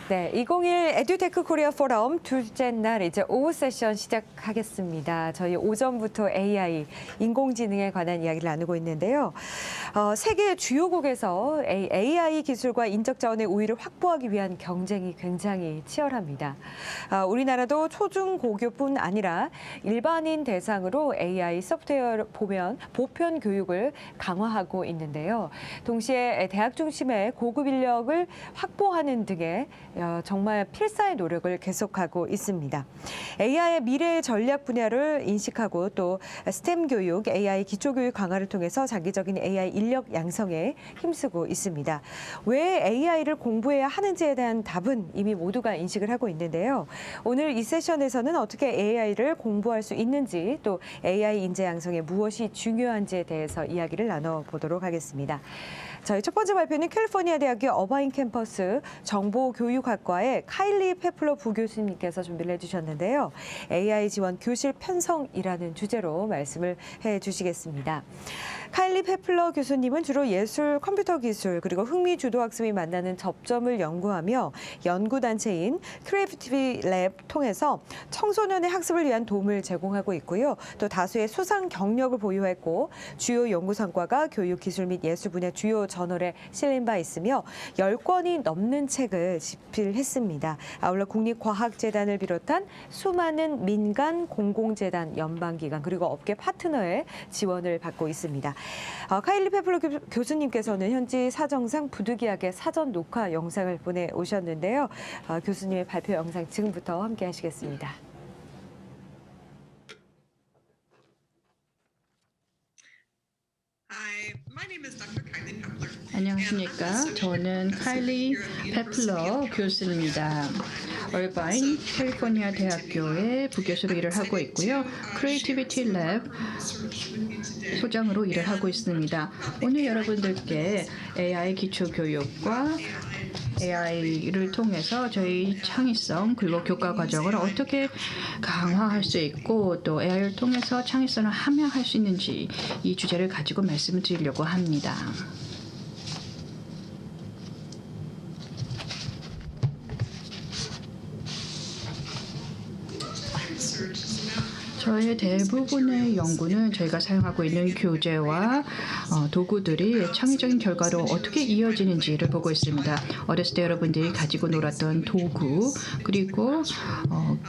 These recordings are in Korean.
네, 2021 에듀테크 코리아 포럼 둘째 날 이제 오후 세션 시작하겠습니다. 저희 오전부터 AI, 인공지능에 관한 이야기를 나누고 있는데요. 세계 주요국에서 AI 기술과 인적 자원의 우위를 확보하기 위한 경쟁이 굉장히 치열합니다. 우리나라도 초중고교뿐 아니라 일반인 대상으로 AI 소프트웨어 보편 교육을 강화하고 있는데요. 동시에 대학 중심의 고급 인력을 확보하는 등의 정말 필사의 노력을 계속하고 있습니다. AI의 미래의 전략 분야를 인식하고 또 스템 교육, AI 기초교육 강화를 통해서 장기적인 AI 인력 양성에 힘쓰고 있습니다. 왜 AI를 공부해야 하는지에 대한 답은 이미 모두가 인식을 하고 있는데요. 오늘 이 세션에서는 어떻게 AI를 공부할 수 있는지 또 AI 인재 양성에 무엇이 중요한지에 대해서 이야기를 나눠보도록 하겠습니다. 저희 첫 번째 발표는 캘리포니아 대학교 어바인 캠퍼스 정보교육학과의 카일리 페플러 부교수님께서 준비를 해주셨는데요. AI 지원 교실 편성이라는 주제로 말씀을 해주시겠습니다. 카일리 페플러 교수님은 주로 예술, 컴퓨터 기술 그리고 흥미 주도 학습이 만나는 접점을 연구하며 연구단체인 크리에이티브 랩 통해서 청소년의 학습을 위한 도움을 제공하고 있고요. 또 다수의 수상 경력을 보유했고 주요 연구 성과가 교육, 기술 및 예술 분야 주요 저널에 실린 바 있으며 10권이 넘는 책을 집필했습니다. 아울러 국립과학재단을 비롯한 수많은 민간, 공공재단, 연방기관 그리고 업계 파트너의 지원을 받고 있습니다. 카일리 페플러 교수님께서는 현지 사정상 부득이하게 사전 녹화 영상을 보내오셨는데요. 교수님의 발표 영상 지금부터 함께 하시겠습니다. 안녕하십니까. 저는 카일리 페플러 교수입니다. 얼바인 캘리포니아 대학교의 부교수로 일을 하고 있고요. 크리에이티비티 랩 소장으로 일을 하고 있습니다. 오늘 여러분들께 AI 기초교육과 AI를 통해서 저희 창의성 그리고 교과 과정을 어떻게 강화할 수 있고 또 AI를 통해서 창의성을 함양할 수 있는지 이 주제를 가지고 말씀을 드리려고 합니다. 저의 대부분의 연구는 저희가 사용하고 있는 교재와 도구들이 창의적인 결과로 어떻게 이어지는지를 보고 있습니다. 어렸을 때 여러분들이 가지고 놀았던 도구 그리고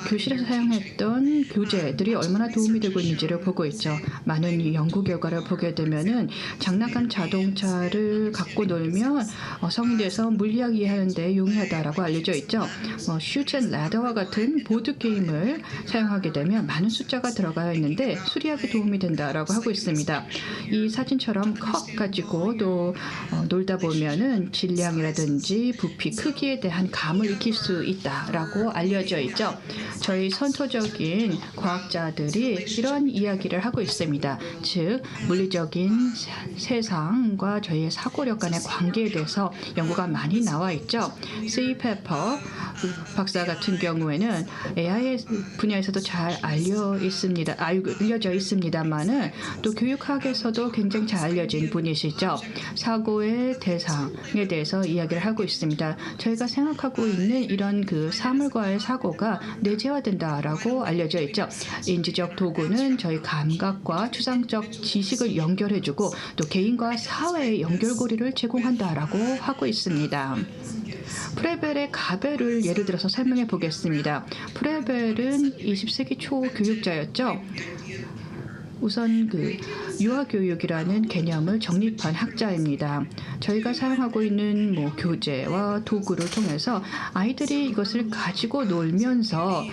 교실에서 사용했던 교재들이 얼마나 도움이 되고 있는지를 보고 있죠. 많은 연구 결과를 보게 되면은 장난감 자동차를 갖고 놀면 성인 돼서 물리학 이해하는 데 용이하다라고 알려져 있죠. 슈트 앤 레더와 같은 보드 게임을 사용하게 되면 많은 숫자가 들어가 있는데 수리하기 도움이 된다라고 하고 있습니다. 이 사진처럼 컵 가지고 또 놀다 보면은 질량이라든지 부피, 크기에 대한 감을 익힐 수 있다라고 알려져 있죠. 저희 선토적인 과학자들이 이런 이야기를 하고 있습니다. 즉 물리적인 세상과 저희의 사고력 간의 관계에 대해서 연구가 많이 나와 있죠. C. 페퍼 박사 같은 경우에는 AI 분야에서도 잘 알려져 있습니다만은 또 교육학에서도 굉장히 잘 알려진 분이시죠. 사고의 대상에 대해서 이야기를 하고 있습니다. 저희가 생각하고 있는 이런 그 사물과의 사고가 내재화된다라고 알려져 있죠. 인지적 도구는 저희 감각과 추상적 지식을 연결해주고 또 개인과 사회의 연결고리를 제공한다라고 하고 있습니다. 프레벨의 가벨을 예를 들어서 설명해 보겠습니다. 프레벨은 20세기 초 교육자였죠. 우선 유아교육이라는 개념을 정립한 학자입니다. 저희가 사용하고 있는 교재와 도구를 통해서 아이들이 이것을 가지고 놀면서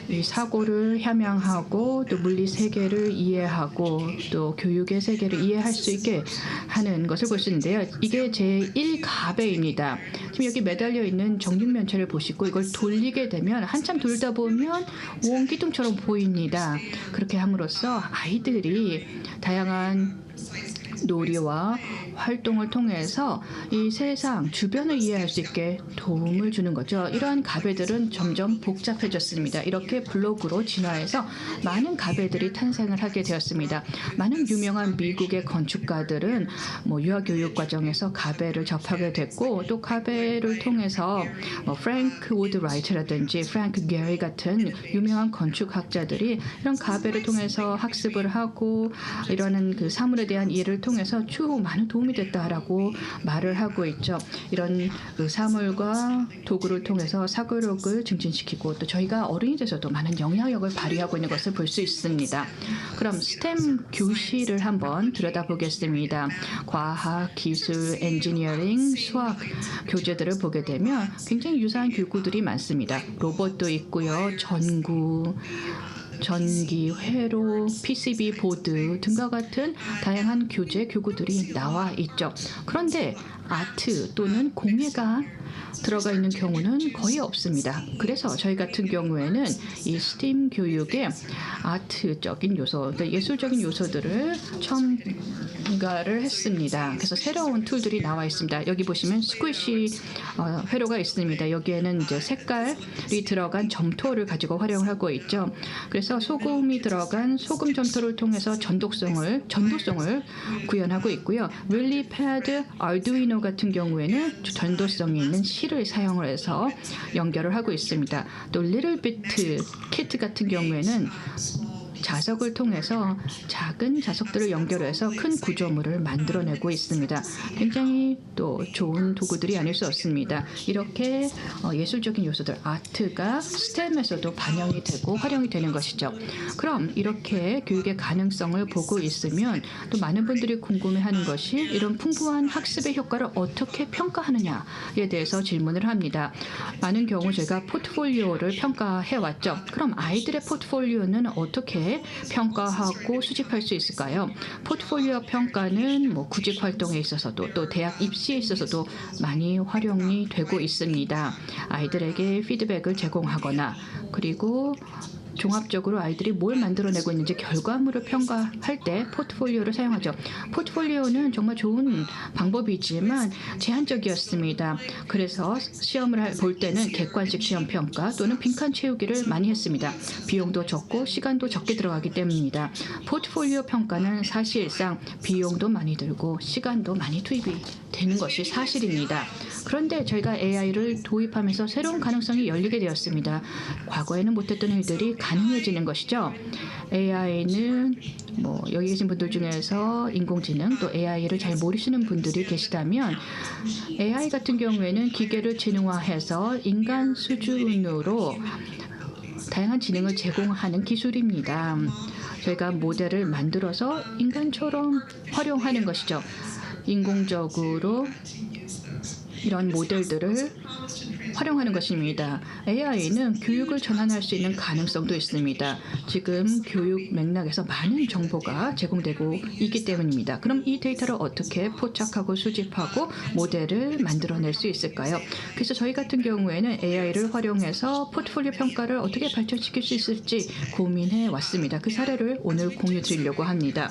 이 사고를 함양하고 또 물리 세계를 이해하고 또 교육의 세계를 이해할 수 있게 하는 것을 볼 수 있는데요. 이게 제1가배입니다. 지금 여기 매달려 있는 정육면체를 보시고 이걸 돌리게 되면 한참 돌다 보면 원기둥처럼 보입니다. 그렇게 함으로써 아이들이 다양한 놀이와 활동을 통해서 이 세상 주변을 이해할 수 있게 도움을 주는 거죠. 이러한 가베들은 점점 복잡해졌습니다. 이렇게 블로그로 진화해서 많은 가베들이 탄생을 하게 되었습니다. 많은 유명한 미국의 건축가들은 유아 교육 과정에서 가베를 접하게 됐고, 또 가베를 통해서 프랭크 우드 라이트라든지 프랭크 게리 같은 유명한 건축학자들이 이런 가베를 통해서 학습을 하고 이러는 그 사물에 대한 이해를 통해서 추후 많은 도움이 됐다라고 말을 하고 있죠. 이런 그 사물과 도구를 통해서 사고력을 증진시키고 또 저희가 어른이 돼서도 많은 영향력을 발휘하고 있는 것을 볼 수 있습니다. 그럼 스템 교실을 한번 들여다보겠습니다. 과학, 기술, 엔지니어링, 수학 교재들을 보게 되면 굉장히 유사한 교구들이 많습니다. 로봇도 있고요. 전기, 회로, PCB 보드 등과 같은 다양한 교구들이 나와 있죠. 그런데 아트 또는 공예가 들어가 있는 경우는 거의 없습니다. 그래서 저희 같은 경우에는 이 스팀 교육의 아트적인 요소, 그러니까 예술적인 요소들을 첨가를 했습니다. 그래서 새로운 툴들이 나와 있습니다. 여기 보시면 스퀴시 회로가 있습니다. 여기에는 이제 색깔이 들어간 점토를 가지고 활용을 하고 있죠. 그래서 소금이 들어간 소금 점토를 통해서 전도성을 구현하고 있고요. 윌리 패드, 아르두이노 같은 경우에는 전도성이 있는 실을 사용을 해서 연결을 하고 있습니다. 또 리틀비트 키트 같은 경우에는 자석을 통해서 작은 자석들을 연결해서 큰 구조물을 만들어내고 있습니다. 굉장히 또 좋은 도구들이 아닐 수 없습니다. 이렇게 예술적인 요소들, 아트가 스템에서도 반영이 되고 활용이 되는 것이죠. 그럼 이렇게 교육의 가능성을 보고 있으면 또 많은 분들이 궁금해하는 것이 이런 풍부한 학습의 효과를 어떻게 평가하느냐에 대해서 질문을 합니다. 많은 경우 제가 포트폴리오를 평가해왔죠. 그럼 아이들의 포트폴리오는 어떻게 평가하고 수집할 수 있을까요? 포트폴리오 평가는 구직 활동에 있어서도 또 대학 입시에 있어서도 많이 활용이 되고 있습니다. 아이들에게 피드백을 제공하거나 그리고 종합적으로 아이들이 뭘 만들어내고 있는지 결과물을 평가할 때 포트폴리오를 사용하죠. 포트폴리오는 정말 좋은 방법이지만 제한적이었습니다. 그래서 시험을 볼 때는 객관식 시험 평가 또는 빈칸 채우기를 많이 했습니다. 비용도 적고 시간도 적게 들어가기 때문입니다. 포트폴리오 평가는 사실상 비용도 많이 들고 시간도 많이 투입이 되는 것이 사실입니다. 그런데 저희가 AI를 도입하면서 새로운 가능성이 열리게 되었습니다. 과거에는 못했던 일들이 가능해지는 것이죠. AI는 여기 계신 분들 중에서 인공지능 또 AI를 잘 모르시는 분들이 계시다면 AI 같은 경우에는 기계를 지능화해서 인간 수준으로 다양한 지능을 제공하는 기술입니다. 저희가 모델을 만들어서 인간처럼 활용하는 것이죠. 인공적으로 이런 모델들을 활용하는 것입니다. AI는 교육을 전환할 수 있는 가능성도 있습니다. 지금 교육 맥락에서 많은 정보가 제공되고 있기 때문입니다. 그럼 이 데이터를 어떻게 포착하고 수집하고 모델을 만들어낼 수 있을까요? 그래서 저희 같은 경우에는 AI를 활용해서 포트폴리오 평가를 어떻게 발전시킬 수 있을지 고민해 왔습니다. 그 사례를 오늘 공유 드리려고 합니다.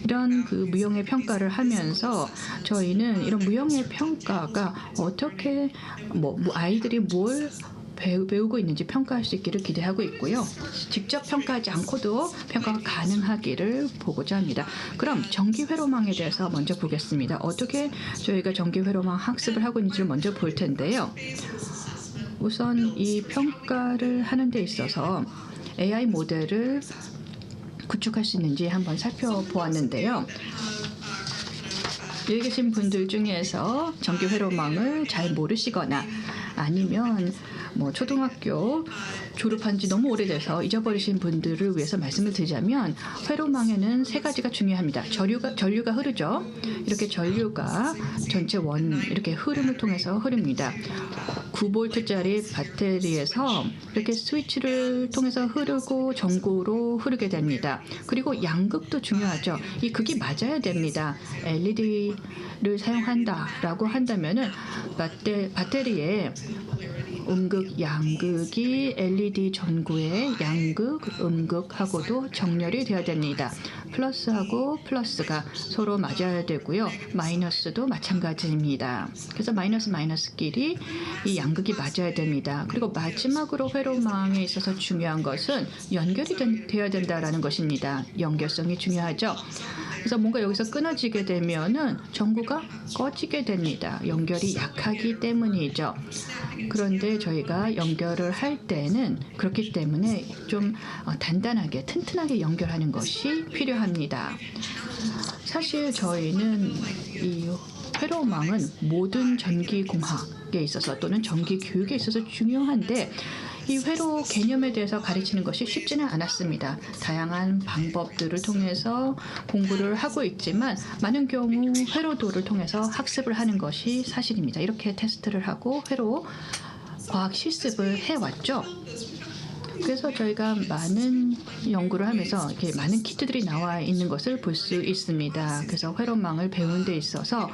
이런 그 무형의 평가를 하면서 저희는 이런 무형의 평가가 어떻게 아이들이 뭘 배우고 있는지 평가할 수 있기를 기대하고 있고요. 직접 평가하지 않고도 평가가 가능하기를 보고자 합니다. 그럼 전기회로망에 대해서 먼저 보겠습니다. 어떻게 저희가 전기회로망 학습을 하고 있는지를 먼저 볼 텐데요. 우선 이 평가를 하는 데 있어서 AI 모델을 구축할 수 있는지 한번 살펴보았는데요. 여기 계신 분들 중에서 전기회로망을 잘 모르시거나 아니면 초등학교 졸업한 지 너무 오래돼서 잊어버리신 분들을 위해서 말씀을 드리자면 회로망에는 세 가지가 중요합니다. 전류가 흐르죠. 이렇게 전류가 전체 이렇게 흐름을 통해서 흐릅니다. 9V짜리 배터리에서 이렇게 스위치를 통해서 흐르고 전구로 흐르게 됩니다. 그리고 양극도 중요하죠. 이 극이 맞아야 됩니다. LED를 사용한다라고 한다면은 배터리에 음극, 양극이 LED 전구의 양극, 음극하고도 정렬이 되어야 됩니다. 플러스하고 플러스가 서로 맞아야 되고요. 마이너스도 마찬가지입니다. 그래서 마이너스 마이너스끼리 이 양극이 맞아야 됩니다. 그리고 마지막으로 회로망에 있어서 중요한 것은 연결이 되어야 된다라는 것입니다. 연결성이 중요하죠. 그래서 뭔가 여기서 끊어지게 되면은 전구가 꺼지게 됩니다. 연결이 약하기 때문이죠. 그런데 저희가 연결을 할 때는 그렇기 때문에 좀 단단하게 튼튼하게 연결하는 것이 필요합니다. 사실 저희는 이 회로망은 모든 전기공학에 있어서 또는 전기 교육에 있어서 중요한데 이 회로 개념에 대해서 가르치는 것이 쉽지는 않았습니다. 다양한 방법들을 통해서 공부를 하고 있지만 많은 경우 회로도를 통해서 학습을 하는 것이 사실입니다. 이렇게 테스트를 하고 회로 과학 실습을 해왔죠. 그래서 저희가 많은 연구를 하면서 이렇게 많은 키트들이 나와 있는 것을 볼 수 있습니다. 그래서 회로망을 배우는 데 있어서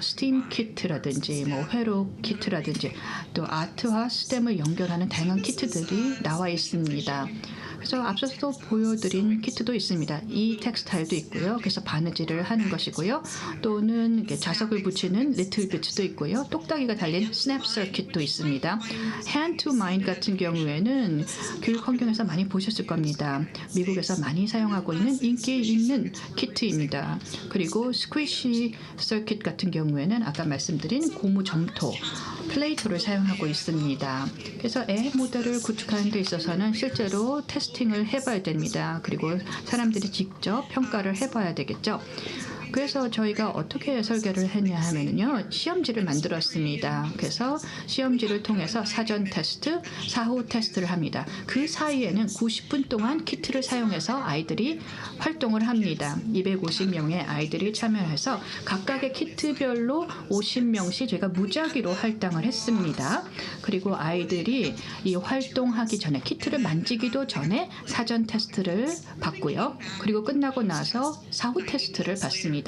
스팀 키트라든지 회로 키트라든지 또 아트와 스템을 연결하는 다양한 키트들이 나와 있습니다. 그래서 앞서서 보여드린 키트도 있습니다. 이 텍스타일도 있고요. 그래서 바느질을 하는 것이고요. 또는 이렇게 자석을 붙이는 리틀 비트도 있고요. 똑딱이가 달린 스냅 서킷도 있습니다. hand to mind 같은 경우에는 교육 환경에서 많이 보셨을 겁니다. 미국에서 많이 사용하고 있는 인기 있는 키트입니다. 그리고 스퀴시 서킷 같은 경우에는 아까 말씀드린 고무 점토 플레이토를 사용하고 있습니다. 그래서 AI 모델을 구축하는 데 있어서는 실제로 테스팅을 해봐야 됩니다. 그리고 사람들이 직접 평가를 해봐야 되겠죠. 그래서 저희가 어떻게 설계를 했냐 하면요. 시험지를 만들었습니다. 그래서 시험지를 통해서 사전 테스트, 사후 테스트를 합니다. 그 사이에는 90분 동안 키트를 사용해서 아이들이 활동을 합니다. 250명의 아이들이 참여해서 각각의 키트별로 50명씩 저희가 무작위로 할당을 했습니다. 그리고 아이들이 이 활동하기 전에 키트를 만지기도 전에 사전 테스트를 받고요. 그리고 끝나고 나서 사후 테스트를 받습니다.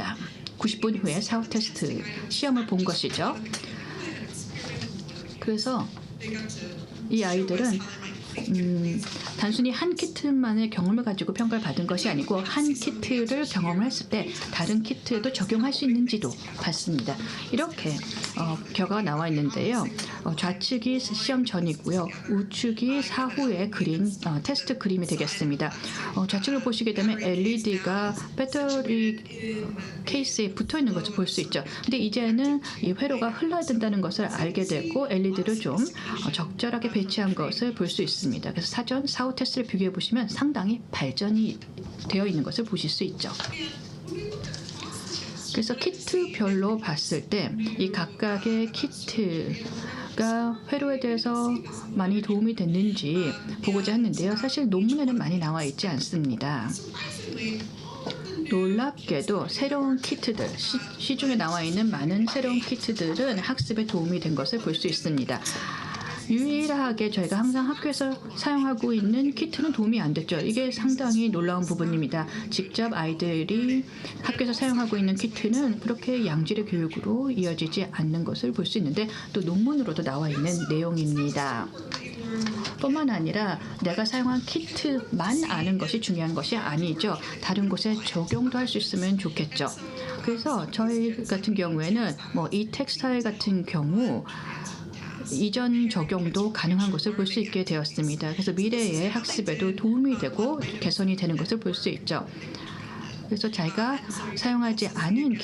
90분 후에 사후 테스트 시험을 본 것이죠. 그래서 이 아이들은 단순히 한 키트만의 경험을 가지고 평가를 받은 것이 아니고 한 키트를 경험을 했을 때 다른 키트에도 적용할 수 있는지도 봤습니다. 이렇게 결과가 나와 있는데요. 좌측이 시험 전이고요. 우측이 사후에 그린 테스트 그림이 되겠습니다. 좌측을 보시게 되면 LED가 배터리 케이스에 붙어 있는 것을 볼 수 있죠. 근데 이제는 이 회로가 흘러야 된다는 것을 알게 됐고 LED를 좀 적절하게 배치한 것을 볼 수 있습니다. 그래서 사전, 사후 테스트를 비교해 보시면 상당히 발전이 되어 있는 것을 보실 수 있죠. 그래서 키트별로 봤을 때 이 각각의 키트가 회로에 대해서 많이 도움이 됐는지 보고자 했는데요. 사실 논문에는 많이 나와 있지 않습니다. 놀랍게도 새로운 키트들, 시중에 나와 있는 많은 새로운 키트들은 학습에 도움이 된 것을 볼 수 있습니다. 유일하게 저희가 항상 학교에서 사용하고 있는 키트는 도움이 안 됐죠. 이게 상당히 놀라운 부분입니다. 직접 아이들이 학교에서 사용하고 있는 키트는 그렇게 양질의 교육으로 이어지지 않는 것을 볼 수 있는데 또 논문으로도 나와 있는 내용입니다. 뿐만 아니라 내가 사용한 키트만 아는 것이 중요한 것이 아니죠. 다른 곳에 적용도 할 수 있으면 좋겠죠. 그래서 저희 같은 경우에는 이 텍스타일 같은 경우 이전 적용도 가능한 것을 볼 수 있게 되었습니다. 그래서 미래의 학습에도 도움이 되고 개선이 되는 것을 볼 수 있죠. 그래서 자기가 사용하지 않은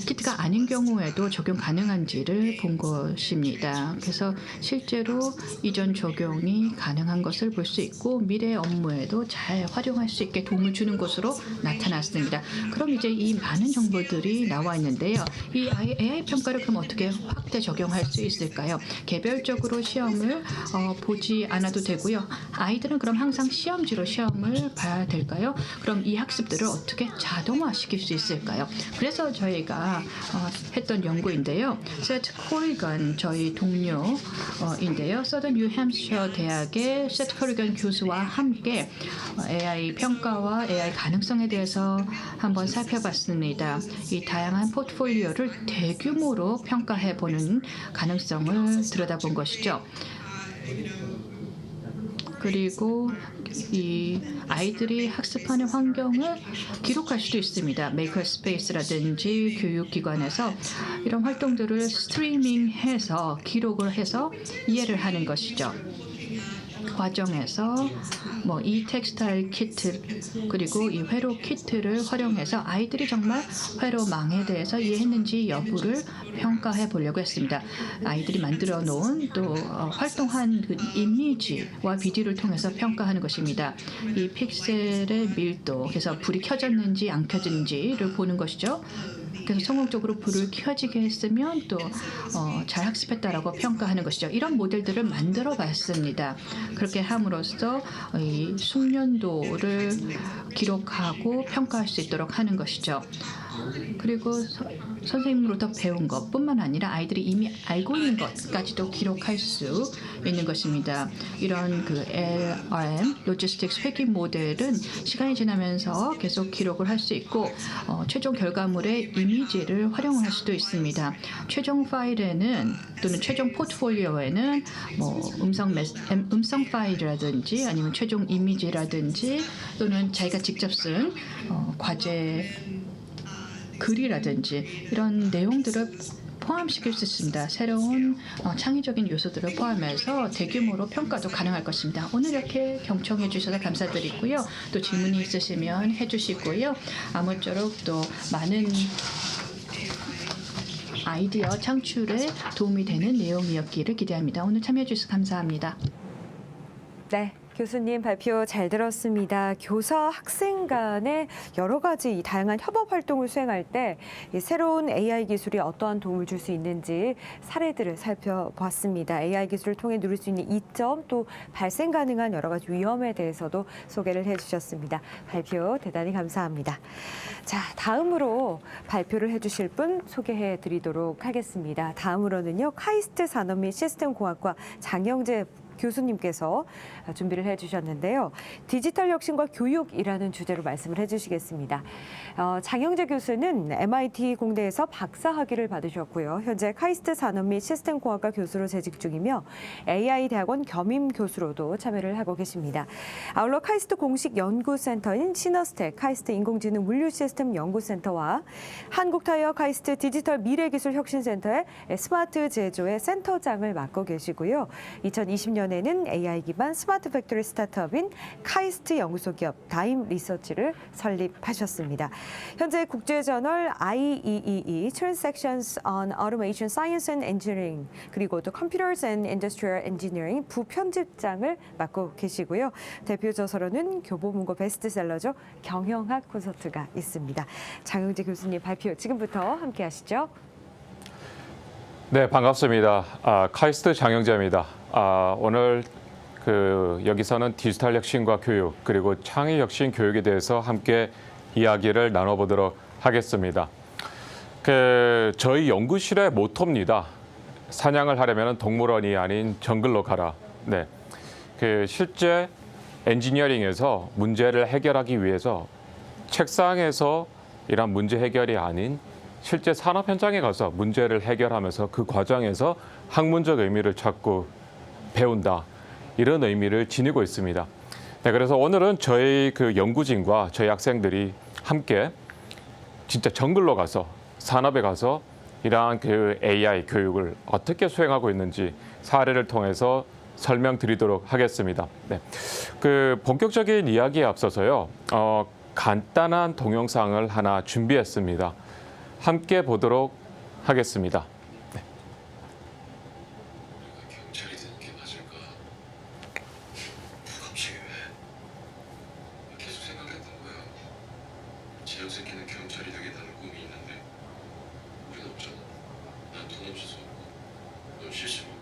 키트가 아닌 경우에도 적용 가능한지를 본 것입니다. 그래서 실제로 이전 적용이 가능한 것을 볼 수 있고 미래 업무에도 잘 활용할 수 있게 도움을 주는 것으로 나타났습니다. 그럼 이제 이 많은 정보들이 나와 있는데요. 이 AI 평가를 그럼 어떻게 확대 적용할 수 있을까요? 개별적으로 시험을 보지 않아도 되고요. 아이들은 그럼 항상 시험지로 시험을 봐야 될까요? 그럼 이 학습들을 어떻게 자동화시킬 수 있을까요? 그래서 저희가 했던 연구인데요. 세트 코리건 저희 동료인데요. 서던 뉴햄셔 대학의 세트 코리건 교수와 함께 AI 평가와 AI 가능성에 대해서 한번 살펴봤습니다. 이 다양한 포트폴리오를 대규모로 평가해보는 가능성을 들여다본 것이죠. 그리고 이 아이들이 학습하는 환경을 기록할 수도 있습니다. 메이커스페이스라든지 교육기관에서 이런 활동들을 스트리밍해서 기록을 해서 이해를 하는 것이죠. 과정에서 뭐 이 텍스타일 키트 그리고 이 회로 키트를 활용해서 아이들이 정말 회로망에 대해서 이해했는지 여부를 평가해 보려고 했습니다. 아이들이 만들어 놓은 또 활동한 그 이미지와 비디오를 통해서 평가하는 것입니다. 이 픽셀의 밀도, 그래서 불이 켜졌는지 안 켜졌는지를 보는 것이죠. 그래서 성공적으로 불을 켜지게 했으면 또 잘 학습했다라고 평가하는 것이죠. 이런 모델들을 만들어 봤습니다. 그렇게 함으로써 이 숙련도를 기록하고 평가할 수 있도록 하는 것이죠. 그리고 선생님으로부터 배운 것뿐만 아니라 아이들이 이미 알고 있는 것까지도 기록할 수 있는 것입니다. 이런 그 LRM, 로지스틱스 회귀 모델은 시간이 지나면서 계속 기록을 할 수 있고 최종 결과물의 이미지를 활용할 수도 있습니다. 최종 파일에는 또는 최종 포트폴리오에는 뭐 음성 파일이라든지 아니면 최종 이미지라든지 또는 자기가 직접 쓴 과제 글이라든지 이런 내용들을 포함시킬 수 있습니다. 새로운 창의적인 요소들을 포함해서 대규모로 평가도 가능할 것입니다. 오늘 이렇게 경청해 주셔서 감사드리고요. 또 질문이 있으시면 해주시고요. 아무쪼록 또 많은 아이디어 창출에 도움이 되는 내용이었기를 기대합니다. 오늘 참여해 주셔서 감사합니다. 네. 교수님 발표 잘 들었습니다. 교사, 학생 간의 여러 가지 다양한 협업 활동을 수행할 때 이 새로운 AI 기술이 어떠한 도움을 줄 수 있는지 사례들을 살펴봤습니다. AI 기술을 통해 누릴 수 있는 이점 또 발생 가능한 여러 가지 위험에 대해서도 소개를 해주셨습니다. 발표 대단히 감사합니다. 자, 다음으로 발표를 해주실 분 소개해 드리도록 하겠습니다. 다음으로는요, 카이스트 산업 및 시스템공학과 장영재 교수님께서 준비를 해주셨는데요. 디지털 혁신과 교육이라는 주제로 말씀을 해주시겠습니다. 장영재 교수는 MIT 공대에서 박사학위를 받으셨고요. 현재 카이스트 산업 및 시스템공학과 교수로 재직 중이며 AI 대학원 겸임 교수로도 참여를 하고 계십니다. 아울러 카이스트 공식 연구센터인 시너스텍, 카이스트 인공지능 물류시스템 연구센터와 한국타이어 카이스트 디지털 미래기술 혁신센터의 스마트 제조의 센터장을 맡고 계시고요. 2020년에는 AI 기반 스마트 팩토리 스타트업인 카이스트 연구소 기업 다임 리서치를 설립하셨습니다. 현재 국제저널 IEEE Transactions on Automation Science and Engineering 그리고 또 Computers and Industrial Engineering 부편집장을 맡고 계시고요. 대표 저서로는 교보문고 베스트셀러죠. 경영학 콘서트가 있습니다. 장영재 교수님 발표 지금부터 함께 하시죠. 네, 반갑습니다. 카이스트 장영재입니다. 오늘 여기서는 디지털 혁신과 교육 그리고 창의 혁신 교육에 대해서 함께 이야기를 나눠보도록 하겠습니다. 저희 연구실의 모토입니다. 사냥을 하려면 동물원이 아닌 정글로 가라. 네, 실제 엔지니어링에서 문제를 해결하기 위해서 책상에서 이런 문제 해결이 아닌 실제 산업 현장에 가서 문제를 해결하면서 그 과정에서 학문적 의미를 찾고 배운다. 이런 의미를 지니고 있습니다. 네, 그래서 오늘은 저희 연구진과 저희 학생들이 함께 진짜 정글로 가서 산업에 가서 이러한 AI 교육을 어떻게 수행하고 있는지 사례를 통해서 설명드리도록 하겠습니다. 네, 본격적인 이야기에 앞서서요. 간단한 동영상을 하나 준비했습니다. 함께 보도록 하겠습니다. 네. 경찰이 되는 게 맞을까? 갑자기 왜? 계속 생각했던 거야. 제 새끼는 경찰이 되겠다는 꿈이 있는데 우린 없잖아. 난 돈 없어서 없고 넌 실수 없고.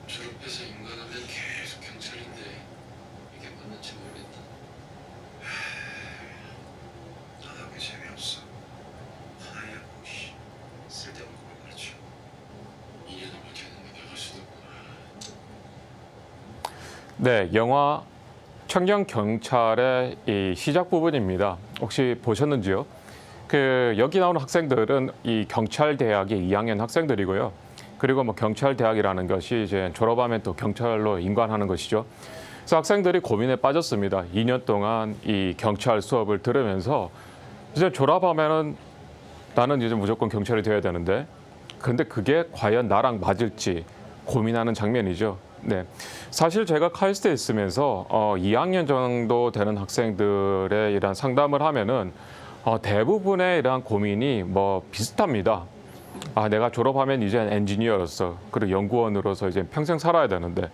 졸업해서 인간하면 계속 경찰인데 이게 맞는지 모르겠다. 나도 그게 재미없어. 하나야 뭐씨 쓸데없는 걸 가르쳐. 2년을 했는데 나갈 수도 없구나. 네, 영화 청년 경찰의 이 시작 부분입니다. 혹시 보셨는지요? 여기 나오는 학생들은 이 경찰대학의 2학년 학생들이고요. 그리고 뭐 경찰대학이라는 것이 이제 졸업하면 또 경찰로 임관하는 것이죠. 그래서 학생들이 고민에 빠졌습니다. 2년 동안 이 경찰 수업을 들으면서 이제 졸업하면은 나는 이제 무조건 경찰이 되어야 되는데, 그런데 그게 과연 나랑 맞을지 고민하는 장면이죠. 네, 사실 제가 카이스트에 있으면서 2학년 정도 되는 학생들의 이런 상담을 하면은 대부분의 이러한 고민이 뭐 비슷합니다. 내가 졸업하면 이제 엔지니어로서 그리고 연구원으로서 이제 평생 살아야 되는데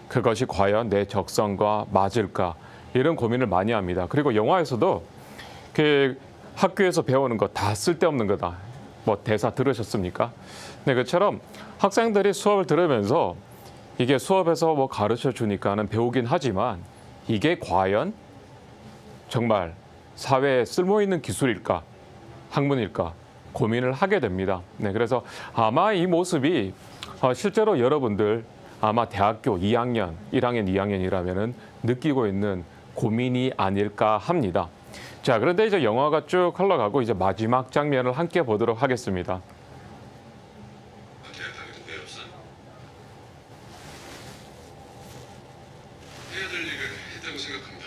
그것이 과연 내 적성과 맞을까, 이런 고민을 많이 합니다. 그리고 영화에서도 그 학교에서 배우는 거 다 쓸데없는 거다, 뭐 대사 들으셨습니까? 네, 그처럼 학생들이 수업을 들으면서 이게 수업에서 뭐 가르쳐 주니까는 배우긴 하지만 이게 과연 정말 사회에 쓸모 있는 기술일까, 학문일까 고민을 하게 됩니다. 네, 그래서 아마 이 모습이 실제로 여러분들 아마 대학교 2학년, 1학년, 2학년이라면은 느끼고 있는 고민이 아닐까 합니다. 자, 그런데 이제 영화가 쭉 흘러가고 이제 마지막 장면을 함께 보도록 하겠습니다. 대학 가기도 왜 없어? 해야 될 일을 했다고 생각합니다.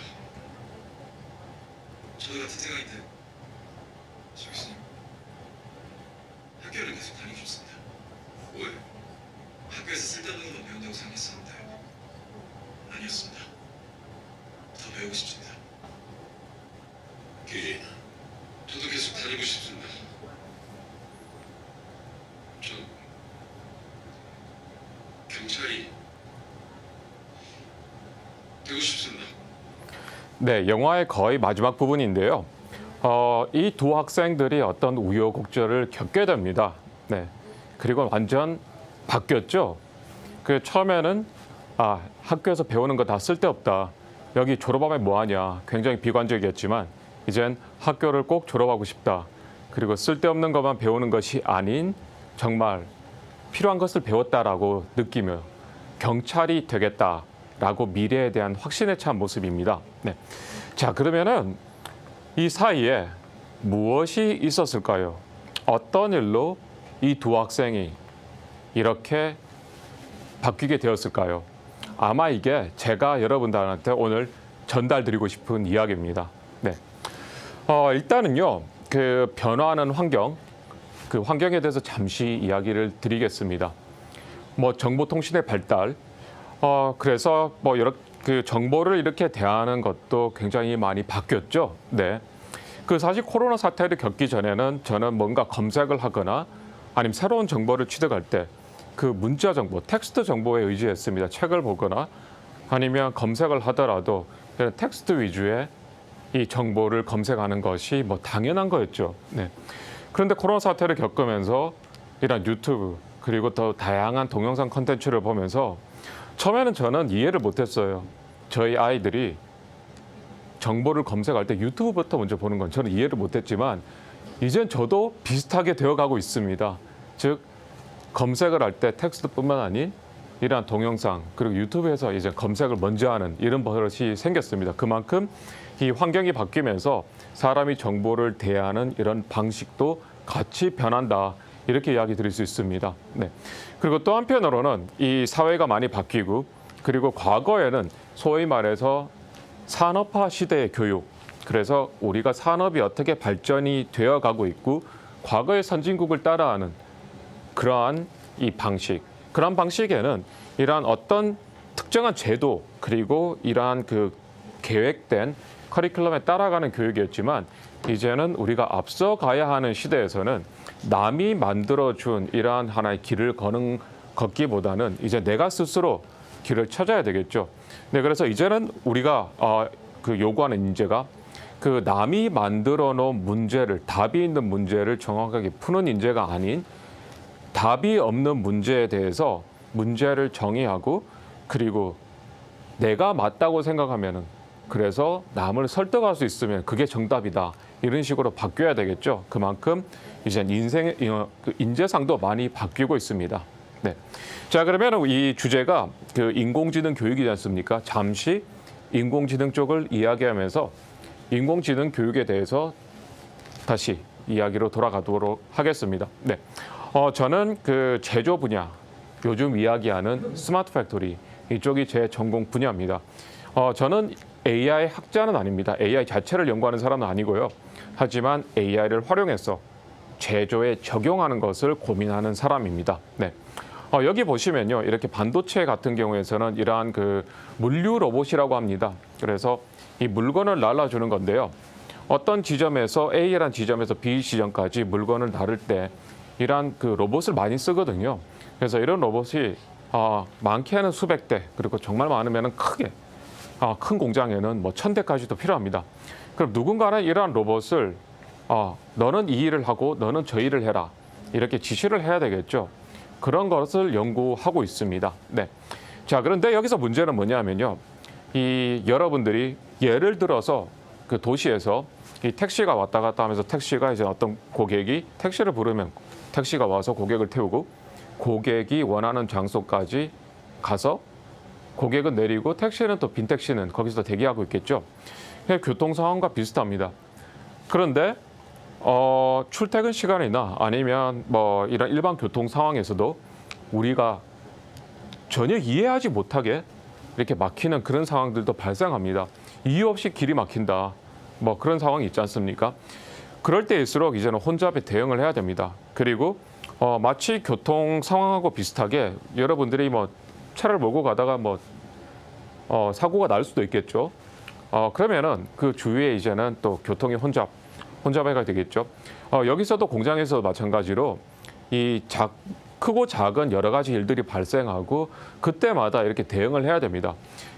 저도 같은 생각인데, 조 교수님, 학교를 계속 다니고 싶습니다. 왜? 학교에서 쓸데없는 것만 배운다고 생각했었는데 아니었습니다. 더 배우고 싶습니다. 저도 계속 다니고 싶습니다. 전 경찰이 되고 싶습니다. 네, 영화의 거의 마지막 부분인데요. 이 두 학생들이 어떤 우여곡절을 겪게 됩니다. 네, 그리고 완전 바뀌었죠. 처음에는 학교에서 배우는 거 다 쓸데없다, 여기 졸업하면 뭐하냐, 굉장히 비관적이었지만 이젠 학교를 꼭 졸업하고 싶다. 그리고 쓸데없는 것만 배우는 것이 아닌 정말 필요한 것을 배웠다라고 느끼며 경찰이 되겠다라고 미래에 대한 확신에 찬 모습입니다. 네. 자, 그러면은 이 사이에 무엇이 있었을까요? 어떤 일로 이 두 학생이 이렇게 바뀌게 되었을까요? 아마 이게 제가 여러분들한테 오늘 전달드리고 싶은 이야기입니다. 네. 일단은요, 변화하는 환경, 그 환경에 대해서 잠시 이야기를 드리겠습니다. 뭐 정보통신의 발달, 그래서 뭐 여러 정보를 이렇게 대하는 것도 굉장히 많이 바뀌었죠. 네. 사실 코로나 사태를 겪기 전에는 저는 뭔가 검색을 하거나 아니면 새로운 정보를 취득할 때 문자 정보, 텍스트 정보에 의지했습니다. 책을 보거나 아니면 검색을 하더라도 텍스트 위주의 이 정보를 검색하는 것이 뭐 당연한 거였죠. 네. 그런데 코로나 사태를 겪으면서 이런 유튜브 그리고 더 다양한 동영상 콘텐츠를 보면서 처음에는 저는 이해를 못했어요. 저희 아이들이 정보를 검색할 때 유튜브부터 먼저 보는 건 저는 이해를 못했지만 이젠 저도 비슷하게 되어가고 있습니다. 즉 검색을 할 때 텍스트뿐만 아닌 이러한 동영상 그리고 유튜브에서 이제 검색을 먼저 하는 이런 버릇이 생겼습니다. 그만큼 이 환경이 바뀌면서 사람이 정보를 대하는 이런 방식도 같이 변한다, 이렇게 이야기 드릴 수 있습니다. 네. 그리고 또 한편으로는 이 사회가 많이 바뀌고 그리고 과거에는 소위 말해서 산업화 시대의 교육, 그래서 우리가 산업이 어떻게 발전이 되어 가고 있고 과거의 선진국을 따라하는 그러한 이 방식, 그런 방식에는 이러한 어떤 특정한 제도 그리고 이러한 계획된 커리큘럼에 따라가는 교육이었지만 이제는 우리가 앞서 가야 하는 시대에서는 남이 만들어준 이러한 하나의 길을 걷기보다는 이제 내가 스스로 길을 찾아야 되겠죠. 네, 그래서 이제는 우리가 요구하는 인재가 남이 만들어 놓은 문제를, 답이 있는 문제를 정확하게 푸는 인재가 아닌 답이 없는 문제에 대해서 문제를 정의하고 그리고 내가 맞다고 생각하면은 그래서 남을 설득할 수 있으면 그게 정답이다, 이런 식으로 바뀌어야 되겠죠. 그만큼 이제 인재상도 많이 바뀌고 있습니다. 네. 자, 그러면 이 주제가 인공지능 교육이지 않습니까? 잠시 인공지능 쪽을 이야기하면서 인공지능 교육에 대해서 다시 이야기로 돌아가도록 하겠습니다. 네, 저는 그 제조 분야, 요즘 이야기하는 스마트 팩토리 이쪽이 제 전공 분야입니다. 저는 AI 학자는 아닙니다. AI 자체를 연구하는 사람은 아니고요. 하지만 AI를 활용해서 제조에 적용하는 것을 고민하는 사람입니다. 네. 여기 보시면요, 이렇게 반도체 같은 경우에서는 이러한 그 물류 로봇이라고 합니다. 그래서 이 물건을 날라주는 건데요. 어떤 지점에서 A라는 지점에서 B 지점까지 물건을 나를 때 이러한 그 로봇을 많이 쓰거든요. 그래서 이런 로봇이 많게는 수백 대, 그리고 정말 많으면 크게 큰 공장에는 뭐 1000대까지도 필요합니다. 그럼 누군가는 이러한 로봇을 너는 이 일을 하고 너는 저 일을 해라, 이렇게 지시를 해야 되겠죠. 그런 것을 연구하고 있습니다. 네. 자, 그런데 여기서 문제는 뭐냐면요. 이 여러분들이 예를 들어서 그 도시에서 이 택시가 왔다 갔다 하면서 택시가 이제 어떤 고객이 택시를 부르면 택시가 와서 고객을 태우고 고객이 원하는 장소까지 가서 고객은 내리고 택시는 또 빈 택시는 거기서 대기하고 있겠죠. 교통 상황과 비슷합니다. 그런데 출퇴근 시간이나 아니면 뭐 이런 일반 교통 상황에서도 우리가 전혀 이해하지 못하게 이렇게 막히는 그런 상황들도 발생합니다. 이유 없이 길이 막힌다, 뭐 그런 상황이 있지 않습니까? 그럴 때일수록 이제는 혼잡에 대응을 해야 됩니다. 그리고 마치 교통 상황하고 비슷하게 여러분들이 뭐 차를 몰고 가다가 뭐 사고가 날 수도 있겠죠. 그러면은 그 주위에 이제는 또 교통이 혼잡해가 되겠죠. 여기서도 공장에서 마찬가지로 크고 작은 여러 가지 일들이 발생하고 그때마다 이렇게 대응을 해야 됩니다.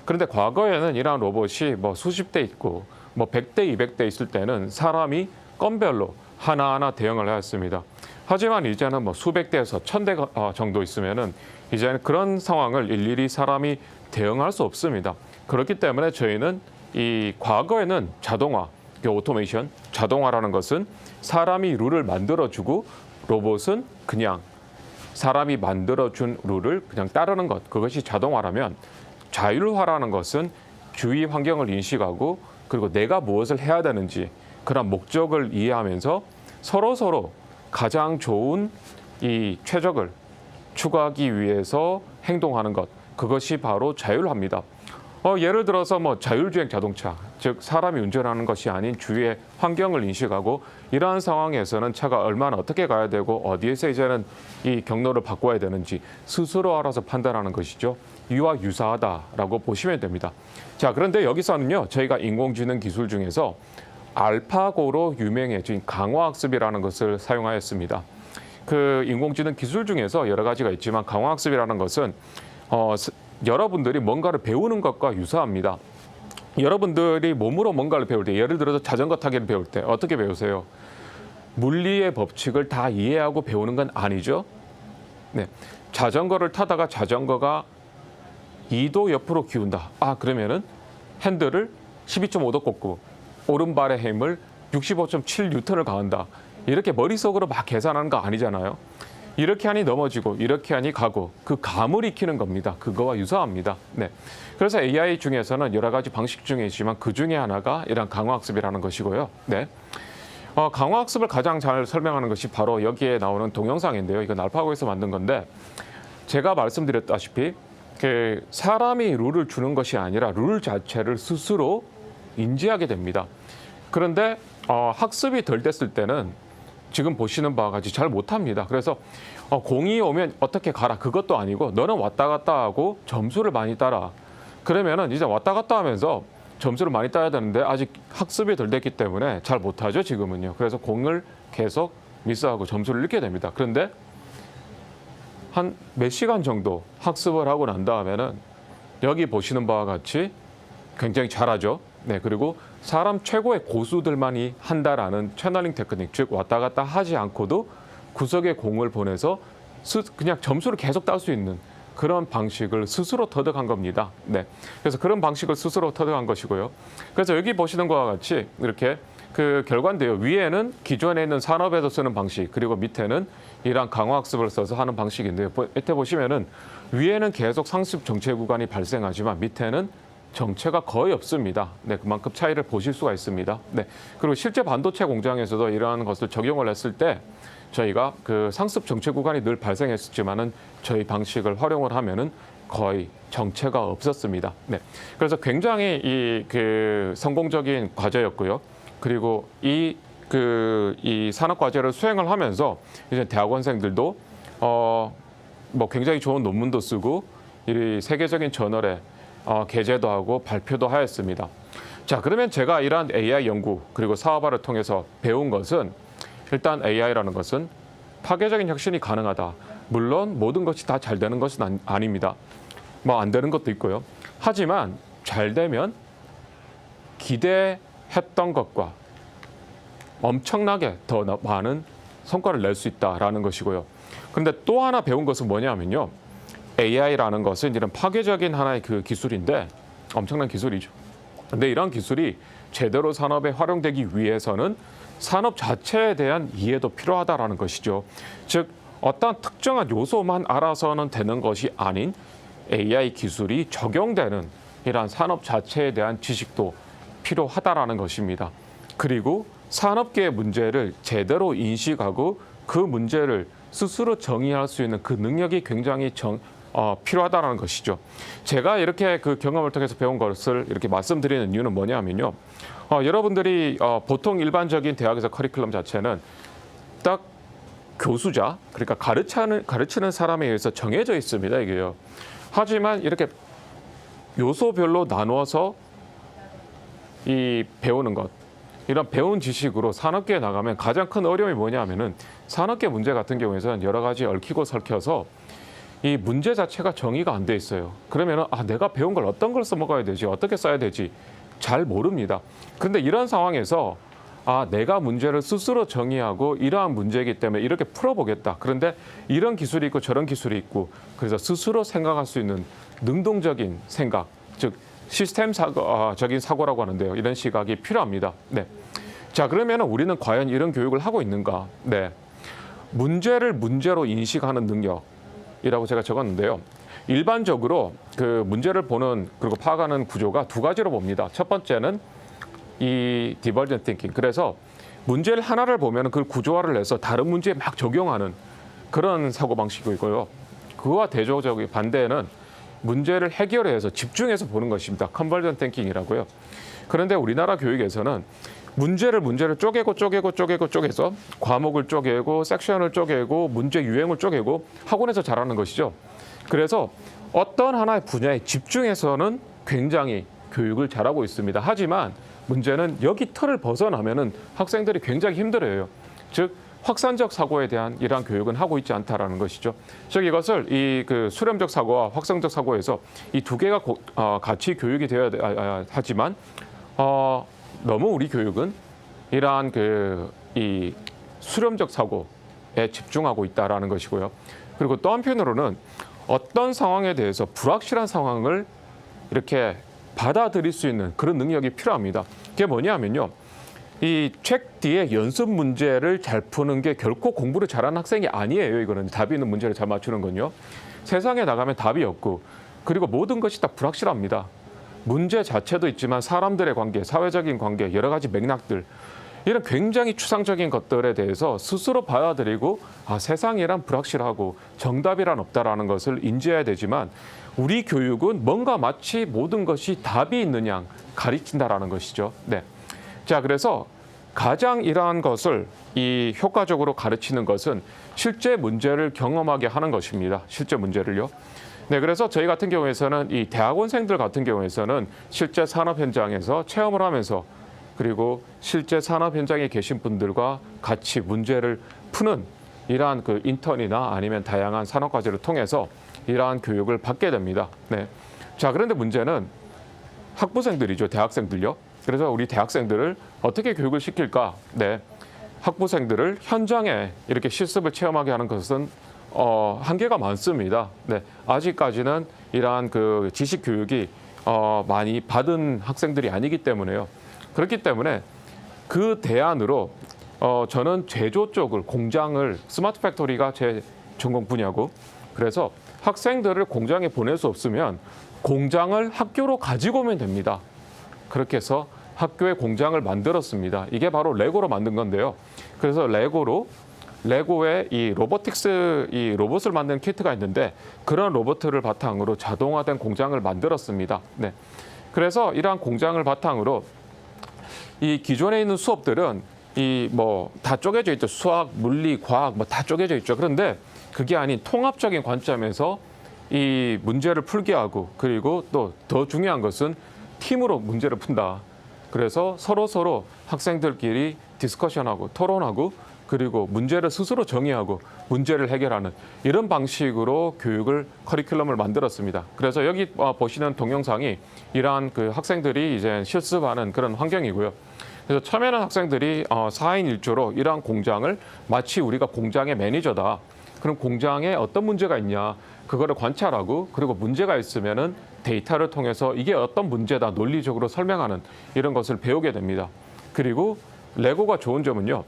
그런데 과거에는 이러한 로봇이 뭐 수십 대 있고 뭐 100대, 200대 있을 때는 사람이 건별로 하나하나 대응을 하였습니다. 하지만 이제는 뭐 수백 대에서 1000대 정도 있으면은 이제는 그런 상황을 일일이 사람이 대응할 수 없습니다. 그렇기 때문에 저희는 이 과거에는 자동화, 오토메이션, 자동화라는 것은 사람이 룰을 만들어주고 로봇은 그냥 사람이 만들어준 룰을 그냥 따르는 것, 그것이 자동화라면 자율화라는 것은 주위 환경을 인식하고 그리고 내가 무엇을 해야 되는지 그런 목적을 이해하면서 서로 가장 좋은 이 최적을 추구하기 위해서 행동하는 것, 그것이 바로 자율화입니다. 예를 들어서 뭐 자율주행 자동차, 즉 사람이 운전하는 것이 아닌 주위의 환경을 인식하고 이러한 상황에서는 차가 얼마나 어떻게 가야 되고 어디에서 이제는 이 경로를 바꿔야 되는지 스스로 알아서 판단하는 것이죠. 이와 유사하다라고 보시면 됩니다. 자, 그런데 여기서는요, 저희가 인공지능 기술 중에서 알파고로 유명해진 강화학습이라는 것을 사용하였습니다. 그 인공지능 기술 중에서 여러 가지가 있지만 강화학습이라는 것은 여러분들이 뭔가를 배우는 것과 유사합니다. 여러분들이 몸으로 뭔가를 배울 때, 예를 들어서 자전거 타기를 배울 때 어떻게 배우세요? 물리의 법칙을 다 이해하고 배우는 건 아니죠. 네, 자전거를 타다가 자전거가 2도 옆으로 기운다. 그러면은 핸들을 12.5도 꺾고 오른발의 힘을 65.7N을 가한다. 이렇게 머릿속으로 막 계산하는 거 아니잖아요. 이렇게 하니 넘어지고 이렇게 하니 가고 그 감을 익히는 겁니다. 그거와 유사합니다. 네. 그래서 AI 중에서는 여러 가지 방식 중에 있지만 그 중에 하나가 이런 강화학습이라는 것이고요. 네. 강화학습을 가장 잘 설명하는 것이 바로 여기에 나오는 동영상인데요. 이건 알파고에서 만든 건데 제가 말씀드렸다시피 그 사람이 룰을 주는 것이 아니라 룰 자체를 스스로 인지하게 됩니다. 그런데 학습이 덜 됐을 때는 지금 보시는 바와 같이 잘 못합니다. 그래서 공이 오면 어떻게 가라 그것도 아니고 너는 왔다 갔다 하고 점수를 많이 따라. 그러면은 이제 왔다 갔다 하면서 점수를 많이 따야 되는데 아직 학습이 덜 됐기 때문에 잘 못하죠 지금은요. 그래서 공을 계속 미스하고 점수를 잃게 됩니다. 그런데 한 몇 시간 정도 학습을 하고 난 다음에는 여기 보시는 바와 같이 굉장히 잘하죠. 네, 그리고 사람 최고의 고수들만이 한다라는 채널링 테크닉, 즉 왔다 갔다 하지 않고도 구석에 공을 보내서 그냥 점수를 계속 딸 수 있는 그런 방식을 스스로 터득한 겁니다. 네, 그래서 그런 방식을 스스로 터득한 것이고요. 그래서 여기 보시는 것과 같이 이렇게 그 결과인데요. 위에는 기존에 있는 산업에서 쓰는 방식, 그리고 밑에는 이러한 강화학습을 써서 하는 방식인데요. 밑에 보시면은 위에는 계속 상습 정체 구간이 발생하지만 밑에는 정체가 거의 없습니다. 네, 그만큼 차이를 보실 수가 있습니다. 네, 그리고 실제 반도체 공장에서도 이러한 것을 적용을 했을 때 저희가 그 상습 정체 구간이 늘 발생했었지만은 저희 방식을 활용을 하면은 거의 정체가 없었습니다. 네, 그래서 굉장히 이 성공적인 과제였고요. 그리고 이 산업 과제를 수행을 하면서 이제 대학원생들도 뭐 굉장히 좋은 논문도 쓰고 이 세계적인 저널에 게재도 하고 발표도 하였습니다. 자, 그러면 제가 이러한 AI 연구 그리고 사업화를 통해서 배운 것은 일단 AI라는 것은 파괴적인 혁신이 가능하다. 물론 모든 것이 다 잘 되는 것은 아닙니다. 뭐 안 되는 것도 있고요. 하지만 잘 되면 기대했던 것과 엄청나게 더 많은 성과를 낼 수 있다라는 것이고요. 그런데 또 하나 배운 것은 뭐냐면요. AI라는 것은 이런 파괴적인 하나의 그 기술인데 엄청난 기술이죠. 근데 이런 기술이 제대로 산업에 활용되기 위해서는 산업 자체에 대한 이해도 필요하다라는 것이죠. 즉 어떤 특정한 요소만 알아서는 되는 것이 아닌 AI 기술이 적용되는 이러한 산업 자체에 대한 지식도 필요하다라는 것입니다. 그리고 산업계의 문제를 제대로 인식하고 그 문제를 스스로 정의할 수 있는 그 능력이 굉장히 필요하다는 것이죠. 제가 이렇게 그 경험을 통해서 배운 것을 이렇게 말씀드리는 이유는 뭐냐면요. 여러분들이 보통 일반적인 대학에서 커리큘럼 자체는 딱 교수자, 그러니까 가르치는 사람에 의해서 정해져 있습니다. 이게요. 하지만 이렇게 요소별로 나누어서 이 배우는 것, 이런 배운 지식으로 산업계에 나가면 가장 큰 어려움이 뭐냐면은 산업계 문제 같은 경우에는 여러 가지 얽히고 설켜서 이 문제 자체가 정의가 안 돼 있어요. 그러면은 내가 배운 걸 어떤 걸 써먹어야 되지, 어떻게 써야 되지 잘 모릅니다. 그런데 이런 상황에서 내가 문제를 스스로 정의하고 이러한 문제이기 때문에 이렇게 풀어보겠다. 그런데 이런 기술이 있고 저런 기술이 있고 그래서 스스로 생각할 수 있는 능동적인 생각, 즉 시스템적인 사고라고 하는데요. 이런 시각이 필요합니다. 네. 자, 그러면 우리는 과연 이런 교육을 하고 있는가? 네. 문제를 문제로 인식하는 능력이라고 제가 적었는데요. 일반적으로 그 문제를 보는 그리고 파악하는 구조가 두 가지로 봅니다. 첫 번째는 이 디버전트 띵킹. 그래서 문제를 하나를 보면 그걸 구조화를 해서 다른 문제에 막 적용하는 그런 사고방식이고요. 그와 대조적인 반대는 문제를 해결해서 집중해서 보는 것입니다. 컨버전 띵킹이라고요. 그런데 우리나라 교육에서는 문제를 쪼개서 과목을 쪼개고 섹션을 쪼개고 문제 유형을 쪼개고 학원에서 잘하는 것이죠. 그래서 어떤 하나의 분야에 집중해서는 굉장히 교육을 잘하고 있습니다. 하지만 문제는 여기 틀을 벗어나면은 학생들이 굉장히 힘들어요. 즉 확산적 사고에 대한 이러한 교육은 하고 있지 않다라는 것이죠. 즉 이것을 그 수렴적 사고와 확산적 사고에서 이 두 개가 같이 교육이 되어야 하지만 너무 우리 교육은 이러한 이 수렴적 사고에 집중하고 있다라는 것이고요. 그리고 또 한편으로는 어떤 상황에 대해서 불확실한 상황을 이렇게 받아들일 수 있는 그런 능력이 필요합니다. 그게 뭐냐면요. 이 책 뒤에 연습 문제를 잘 푸는 게 결코 공부를 잘하는 학생이 아니에요. 이거는 답이 있는 문제를 잘 맞추는 건요. 세상에 나가면 답이 없고 그리고 모든 것이 다 불확실합니다. 문제 자체도 있지만 사람들의 관계, 사회적인 관계, 여러 가지 맥락들 이런 굉장히 추상적인 것들에 대해서 스스로 받아들이고 세상이란 불확실하고 정답이란 없다라는 것을 인지해야 되지만 우리 교육은 뭔가 마치 모든 것이 답이 있는 양 가르친다라는 것이죠. 네. 자, 그래서 가장 이러한 것을 이 효과적으로 가르치는 것은 실제 문제를 경험하게 하는 것입니다. 실제 문제를요. 네, 그래서 저희 같은 경우에서는 이 대학원생들 같은 경우에서는 실제 산업 현장에서 체험을 하면서 그리고 실제 산업 현장에 계신 분들과 같이 문제를 푸는 이러한 그 인턴이나 아니면 다양한 산업 과제를 통해서 이러한 교육을 받게 됩니다. 네. 자, 그런데 문제는 학부생들이죠. 대학생들요. 그래서 우리 대학생들을 어떻게 교육을 시킬까? 네. 학부생들을 현장에 이렇게 실습을 체험하게 하는 것은 한계가 많습니다. 네. 아직까지는 이러한 그 지식 교육이 많이 받은 학생들이 아니기 때문에요. 그렇기 때문에 그 대안으로 저는 제조 쪽을 공장을 스마트 팩토리가 제 전공 분야고 그래서 학생들을 공장에 보낼 수 없으면 공장을 학교로 가지고 오면 됩니다. 그렇게 해서 학교에 공장을 만들었습니다. 이게 바로 레고로 만든 건데요. 그래서 레고의 이 로보틱스, 이 로봇을 만드는 키트가 있는데 그런 로봇을 바탕으로 자동화된 공장을 만들었습니다. 네. 그래서 이러한 공장을 바탕으로 이 기존에 있는 수업들은 이 뭐 다 쪼개져 있죠. 수학, 물리, 과학 뭐 다 쪼개져 있죠. 그런데 그게 아닌 통합적인 관점에서 이 문제를 풀게 하고 그리고 또 더 중요한 것은 팀으로 문제를 푼다. 그래서 서로 학생들끼리 디스커션하고 토론하고 그리고 문제를 스스로 정의하고 문제를 해결하는 이런 방식으로 교육을 커리큘럼을 만들었습니다. 그래서 여기 보시는 동영상이 이러한 그 학생들이 이제 실습하는 그런 환경이고요. 그래서 처음에는 학생들이 4인 1조로 이러한 공장을 마치 우리가 공장의 매니저다. 그럼 공장에 어떤 문제가 있냐 그거를 관찰하고 그리고 문제가 있으면은 데이터를 통해서 이게 어떤 문제다 논리적으로 설명하는 이런 것을 배우게 됩니다. 그리고 레고가 좋은 점은요.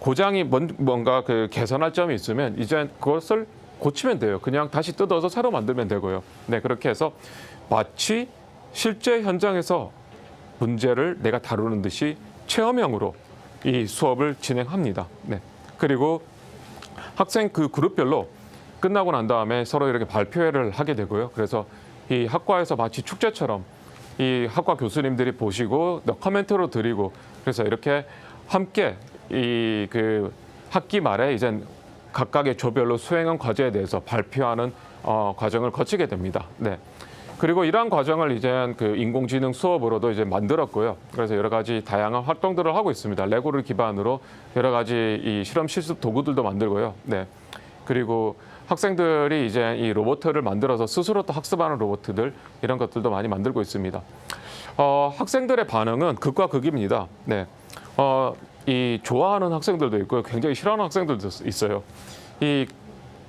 고장이 뭔가 그 개선할 점이 있으면 이제 그것을 고치면 돼요. 그냥 다시 뜯어서 새로 만들면 되고요. 네, 그렇게 해서 마치 실제 현장에서 문제를 내가 다루는 듯이 체험형으로 이 수업을 진행합니다. 네. 그리고 학생 그 그룹별로 끝나고 난 다음에 서로 이렇게 발표회를 하게 되고요. 그래서 이 학과에서 마치 축제처럼 이 학과 교수님들이 보시고 커멘트로 드리고 그래서 이렇게 함께 이 그 학기 말에 이제 각각의 조별로 수행한 과제에 대해서 발표하는 과정을 거치게 됩니다. 네. 그리고 이러한 과정을 이제 그 인공지능 수업으로도 이제 만들었고요. 그래서 여러 가지 다양한 활동들을 하고 있습니다. 레고를 기반으로 여러 가지 이 실험 실습 도구들도 만들고요. 네. 그리고 학생들이 이제 이 로봇을 만들어서 스스로 또 학습하는 로봇들 이런 것들도 많이 만들고 있습니다. 학생들의 반응은 극과 극입니다. 네. 이 좋아하는 학생들도 있고요. 굉장히 싫어하는 학생들도 있어요. 이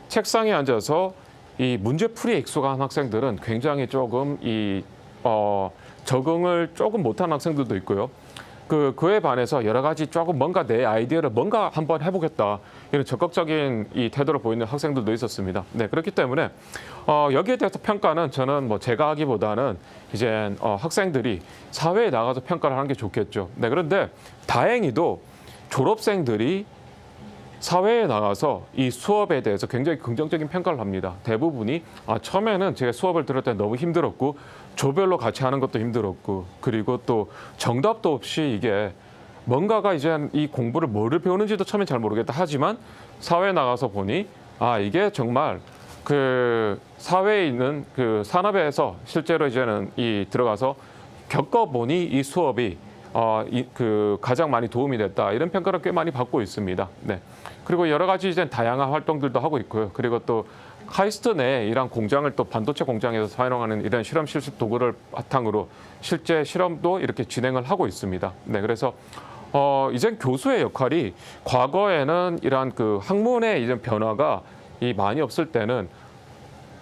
책상에 앉아서 이 문제풀이에 익숙한 학생들은 굉장히 조금 적응을 조금 못하는 학생들도 있고요. 그에 반해서 여러 가지 조금 뭔가 내 아이디어를 뭔가 한번 해보겠다 이런 적극적인 이 태도를 보이는 학생들도 있었습니다. 네, 그렇기 때문에 여기에 대해서 평가는 저는 뭐 제가 하기보다는 이제 학생들이 사회에 나가서 평가를 하는 게 좋겠죠. 네, 그런데 다행히도 졸업생들이 사회에 나가서 이 수업에 대해서 굉장히 긍정적인 평가를 합니다. 대부분이 처음에는 제가 수업을 들을 때 너무 힘들었고 조별로 같이 하는 것도 힘들었고 그리고 또 정답도 없이 이게 뭔가가 이제 이 공부를 뭐를 배우는지도 처음엔 잘 모르겠다 하지만 사회에 나가서 보니 이게 정말 그 사회에 있는 그 산업에서 실제로 이제는 이 들어가서 겪어보니 이 수업이 그 가장 많이 도움이 됐다 이런 평가를 꽤 많이 받고 있습니다. 네. 그리고 여러 가지 이제 다양한 활동들도 하고 있고요. 그리고 또 카이스트 내에 이런 공장을 또 반도체 공장에서 사용하는 이런 실험 실습 도구를 바탕으로 실제 실험도 이렇게 진행을 하고 있습니다. 네, 그래서 이제 교수의 역할이 과거에는 이러한 그 학문의 이제 변화가 많이 없을 때는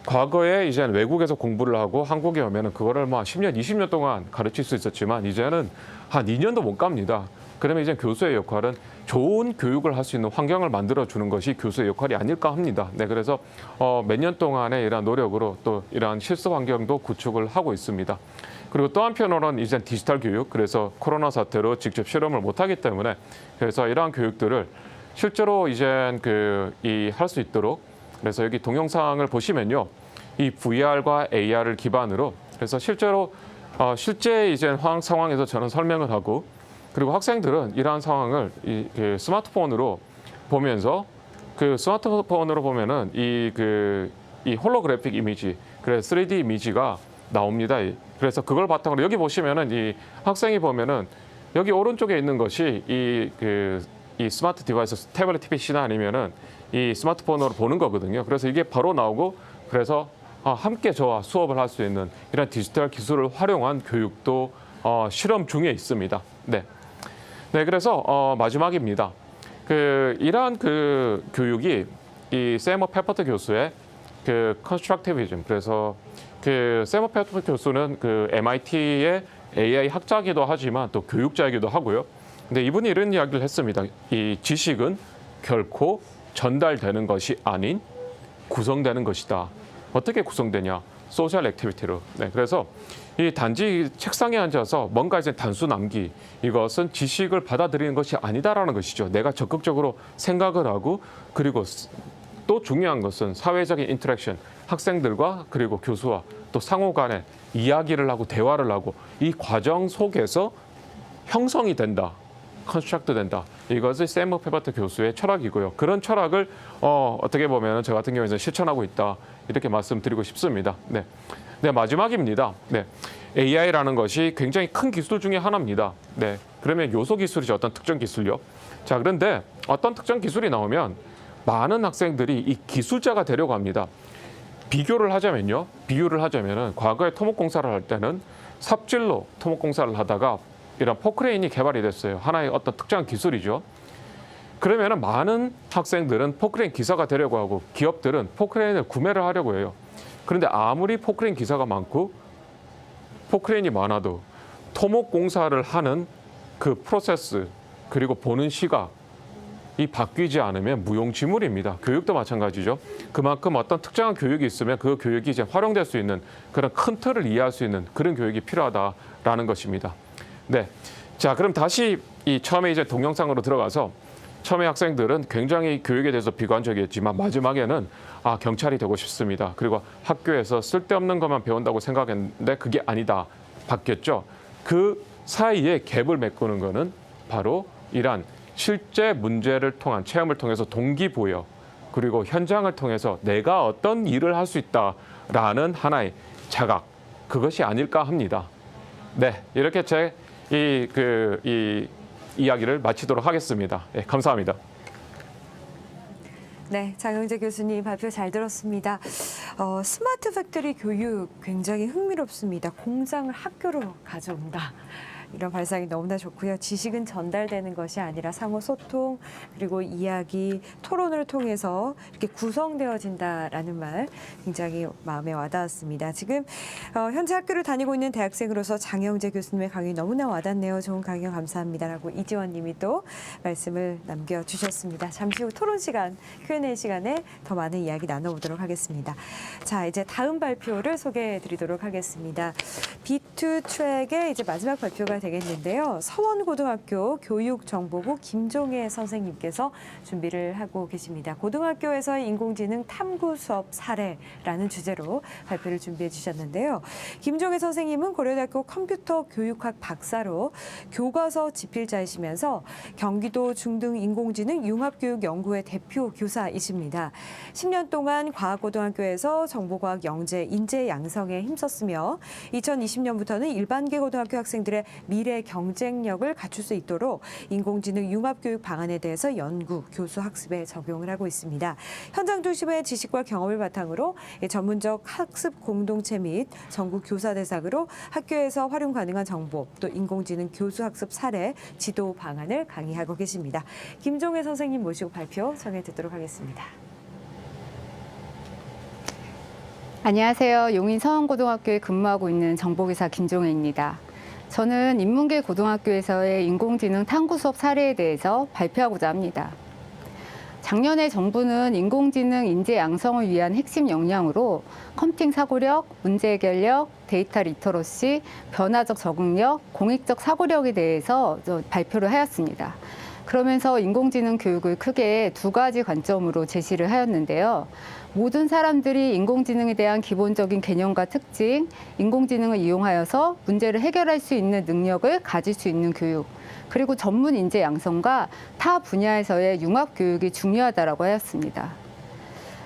과거에 이제 외국에서 공부를 하고 한국에 오면은 그거를 뭐 10년, 20년 동안 가르칠 수 있었지만 이제는 한 2년도 못 갑니다. 그러면 이제 교수의 역할은 좋은 교육을 할 수 있는 환경을 만들어 주는 것이 교수의 역할이 아닐까 합니다. 네, 그래서 몇 년 동안의 이러한 노력으로 또 이러한 실습 환경도 구축을 하고 있습니다. 그리고 또 한편으로는 이제 디지털 교육, 그래서 코로나 사태로 직접 실험을 못 하기 때문에 그래서 이러한 교육들을 실제로 이제 할 수 있도록 그래서 여기 동영상을 보시면요, 이 VR과 AR을 기반으로 그래서 실제로 실제 이제 상황에서 저는 설명을 하고 그리고 학생들은 이러한 상황을 그 스마트폰으로 보면서 그 스마트폰으로 보면은 이 홀로그래픽 이미지, 그래서 3D 이미지가 나옵니다. 그래서 그걸 바탕으로 여기 보시면은 이 학생이 보면은 여기 오른쪽에 있는 것이 이 스마트 디바이스, 태블릿 PC나 아니면은 이 스마트폰으로 보는 거거든요. 그래서 이게 바로 나오고 그래서 함께 저와 수업을 할 수 있는 이런 디지털 기술을 활용한 교육도 실험 중에 있습니다. 네. 네, 그래서 마지막입니다. 이러한 교육이 이 세머 페퍼트 교수의 컨스트럭티비즘, 그래서 세머 페퍼트 교수는 MIT의 AI 학자이기도 하지만 또 교육자이기도 하고요. 근데 이분이 이런 이야기를 했습니다. 이 지식은 결코 전달되는 것이 아닌 구성되는 것이다. 어떻게 구성되냐? 소셜 액티비티로. 네, 그래서 이 단지 책상에 앉아서 뭔가 이제 단순 암기, 이것은 지식을 받아들이는 것이 아니다라는 것이죠. 내가 적극적으로 생각을 하고, 그리고 또 중요한 것은 사회적인 인터랙션, 학생들과 그리고 교수와 또 상호 간에 이야기를 하고 대화를 하고 이 과정 속에서 형성이 된다. 컨스트럭트 된다. 이것이 샘 페버트 교수의 철학이고요. 그런 철학을 어떻게 보면 저 같은 경우에는 실천하고 있다. 이렇게 말씀드리고 싶습니다. 네, 네 마지막입니다. 네, AI라는 것이 굉장히 큰 기술 중에 하나입니다. 네, 그러면 요소 기술이죠. 어떤 특정 기술요. 자, 그런데 어떤 특정 기술이 나오면 많은 학생들이 이 기술자가 되려고 합니다. 비교를 하자면은 과거에 토목공사를 할 때는 삽질로 토목공사를 하다가 이런 포크레인이 개발이 됐어요. 하나의 어떤 특정한 기술이죠. 그러면은 많은 학생들은 포크레인 기사가 되려고 하고 기업들은 포크레인을 구매를 하려고 해요. 그런데 아무리 포크레인 기사가 많고 포크레인이 많아도 토목공사를 하는 그 프로세스 그리고 보는 시각 이 바뀌지 않으면 무용지물입니다. 교육도 마찬가지죠. 그만큼 어떤 특정한 교육이 있으면 그 교육이 이제 활용될 수 있는 그런 큰 틀을 이해할 수 있는 그런 교육이 필요하다라는 것입니다. 네, 자 그럼 다시 이 처음에 이제 동영상으로 들어가서 처음에 학생들은 굉장히 교육에 대해서 비관적이었지만 마지막에는 경찰이 되고 싶습니다. 그리고 학교에서 쓸데없는 것만 배운다고 생각했는데 그게 아니다 바뀌었죠. 그 사이에 갭을 메꾸는 거는 바로 이러한 실제 문제를 통한 체험을 통해서 동기부여 그리고 현장을 통해서 내가 어떤 일을 할 수 있다라는 하나의 자각 그것이 아닐까 합니다. 네, 이렇게 제 이 이야기를 마치도록 하겠습니다. 네, 감사합니다. 네, 장영재 교수님 발표 잘 들었습니다. 스마트 팩토리 교육 굉장히 흥미롭습니다. 공장을 학교로 가져온다. 이런 발상이 너무나 좋고요. 지식은 전달되는 것이 아니라 상호 소통 그리고 이야기, 토론을 통해서 이렇게 구성되어진다라는 말 굉장히 마음에 와닿았습니다. 지금 현재 학교를 다니고 있는 대학생으로서 장영재 교수님의 강의 너무나 와닿네요. 좋은 강의 감사합니다라고 이지원 님이 또 말씀을 남겨주셨습니다. 잠시 후 토론 시간, Q&A 시간에 더 많은 이야기 나눠보도록 하겠습니다. 자, 이제 다음 발표를 소개해드리도록 하겠습니다. B2 트랙의 이제 마지막 발표가 되겠는데요. 서원고등학교 교육정보부 김종혜 선생님께서 준비를 하고 계십니다. 고등학교에서의 인공지능 탐구 수업 사례라는 주제로 발표를 준비해 주셨는데요. 김종혜 선생님은 고려대학교 컴퓨터 교육학 박사로 교과서 집필자이시면서 경기도 중등 인공지능 융합교육연구회 대표 교사이십니다. 10년 동안 과학고등학교에서 정보과학 영재, 인재 양성에 힘썼으며 2020년부터는 일반계 고등학교 학생들의 미래 경쟁력을 갖출 수 있도록 인공지능 융합교육 방안에 대해서 연구, 교수 학습에 적용을 하고 있습니다. 현장 중심의 지식과 경험을 바탕으로 전문적 학습 공동체 및 전국 교사 대상으로 학교에서 활용 가능한 정보, 또 인공지능 교수 학습 사례, 지도 방안을 강의하고 계십니다. 김종혜 선생님 모시고 발표 전해 듣도록 하겠습니다. 안녕하세요. 용인 서원고등학교에 근무하고 있는 정보기사 김종혜입니다. 저는 인문계 고등학교에서의 인공지능 탐구 수업 사례에 대해서 발표하고자 합니다. 작년에 정부는 인공지능 인재 양성을 위한 핵심 역량으로 컴퓨팅 사고력, 문제 해결력, 데이터 리터러시, 변화적 적응력, 공익적 사고력에 대해서 발표를 하였습니다. 그러면서 인공지능 교육을 크게 두 가지 관점으로 제시를 하였는데요. 모든 사람들이 인공지능에 대한 기본적인 개념과 특징, 인공지능을 이용하여서 문제를 해결할 수 있는 능력을 가질 수 있는 교육, 그리고 전문 인재 양성과 타 분야에서의 융합 교육이 중요하다고 하였습니다.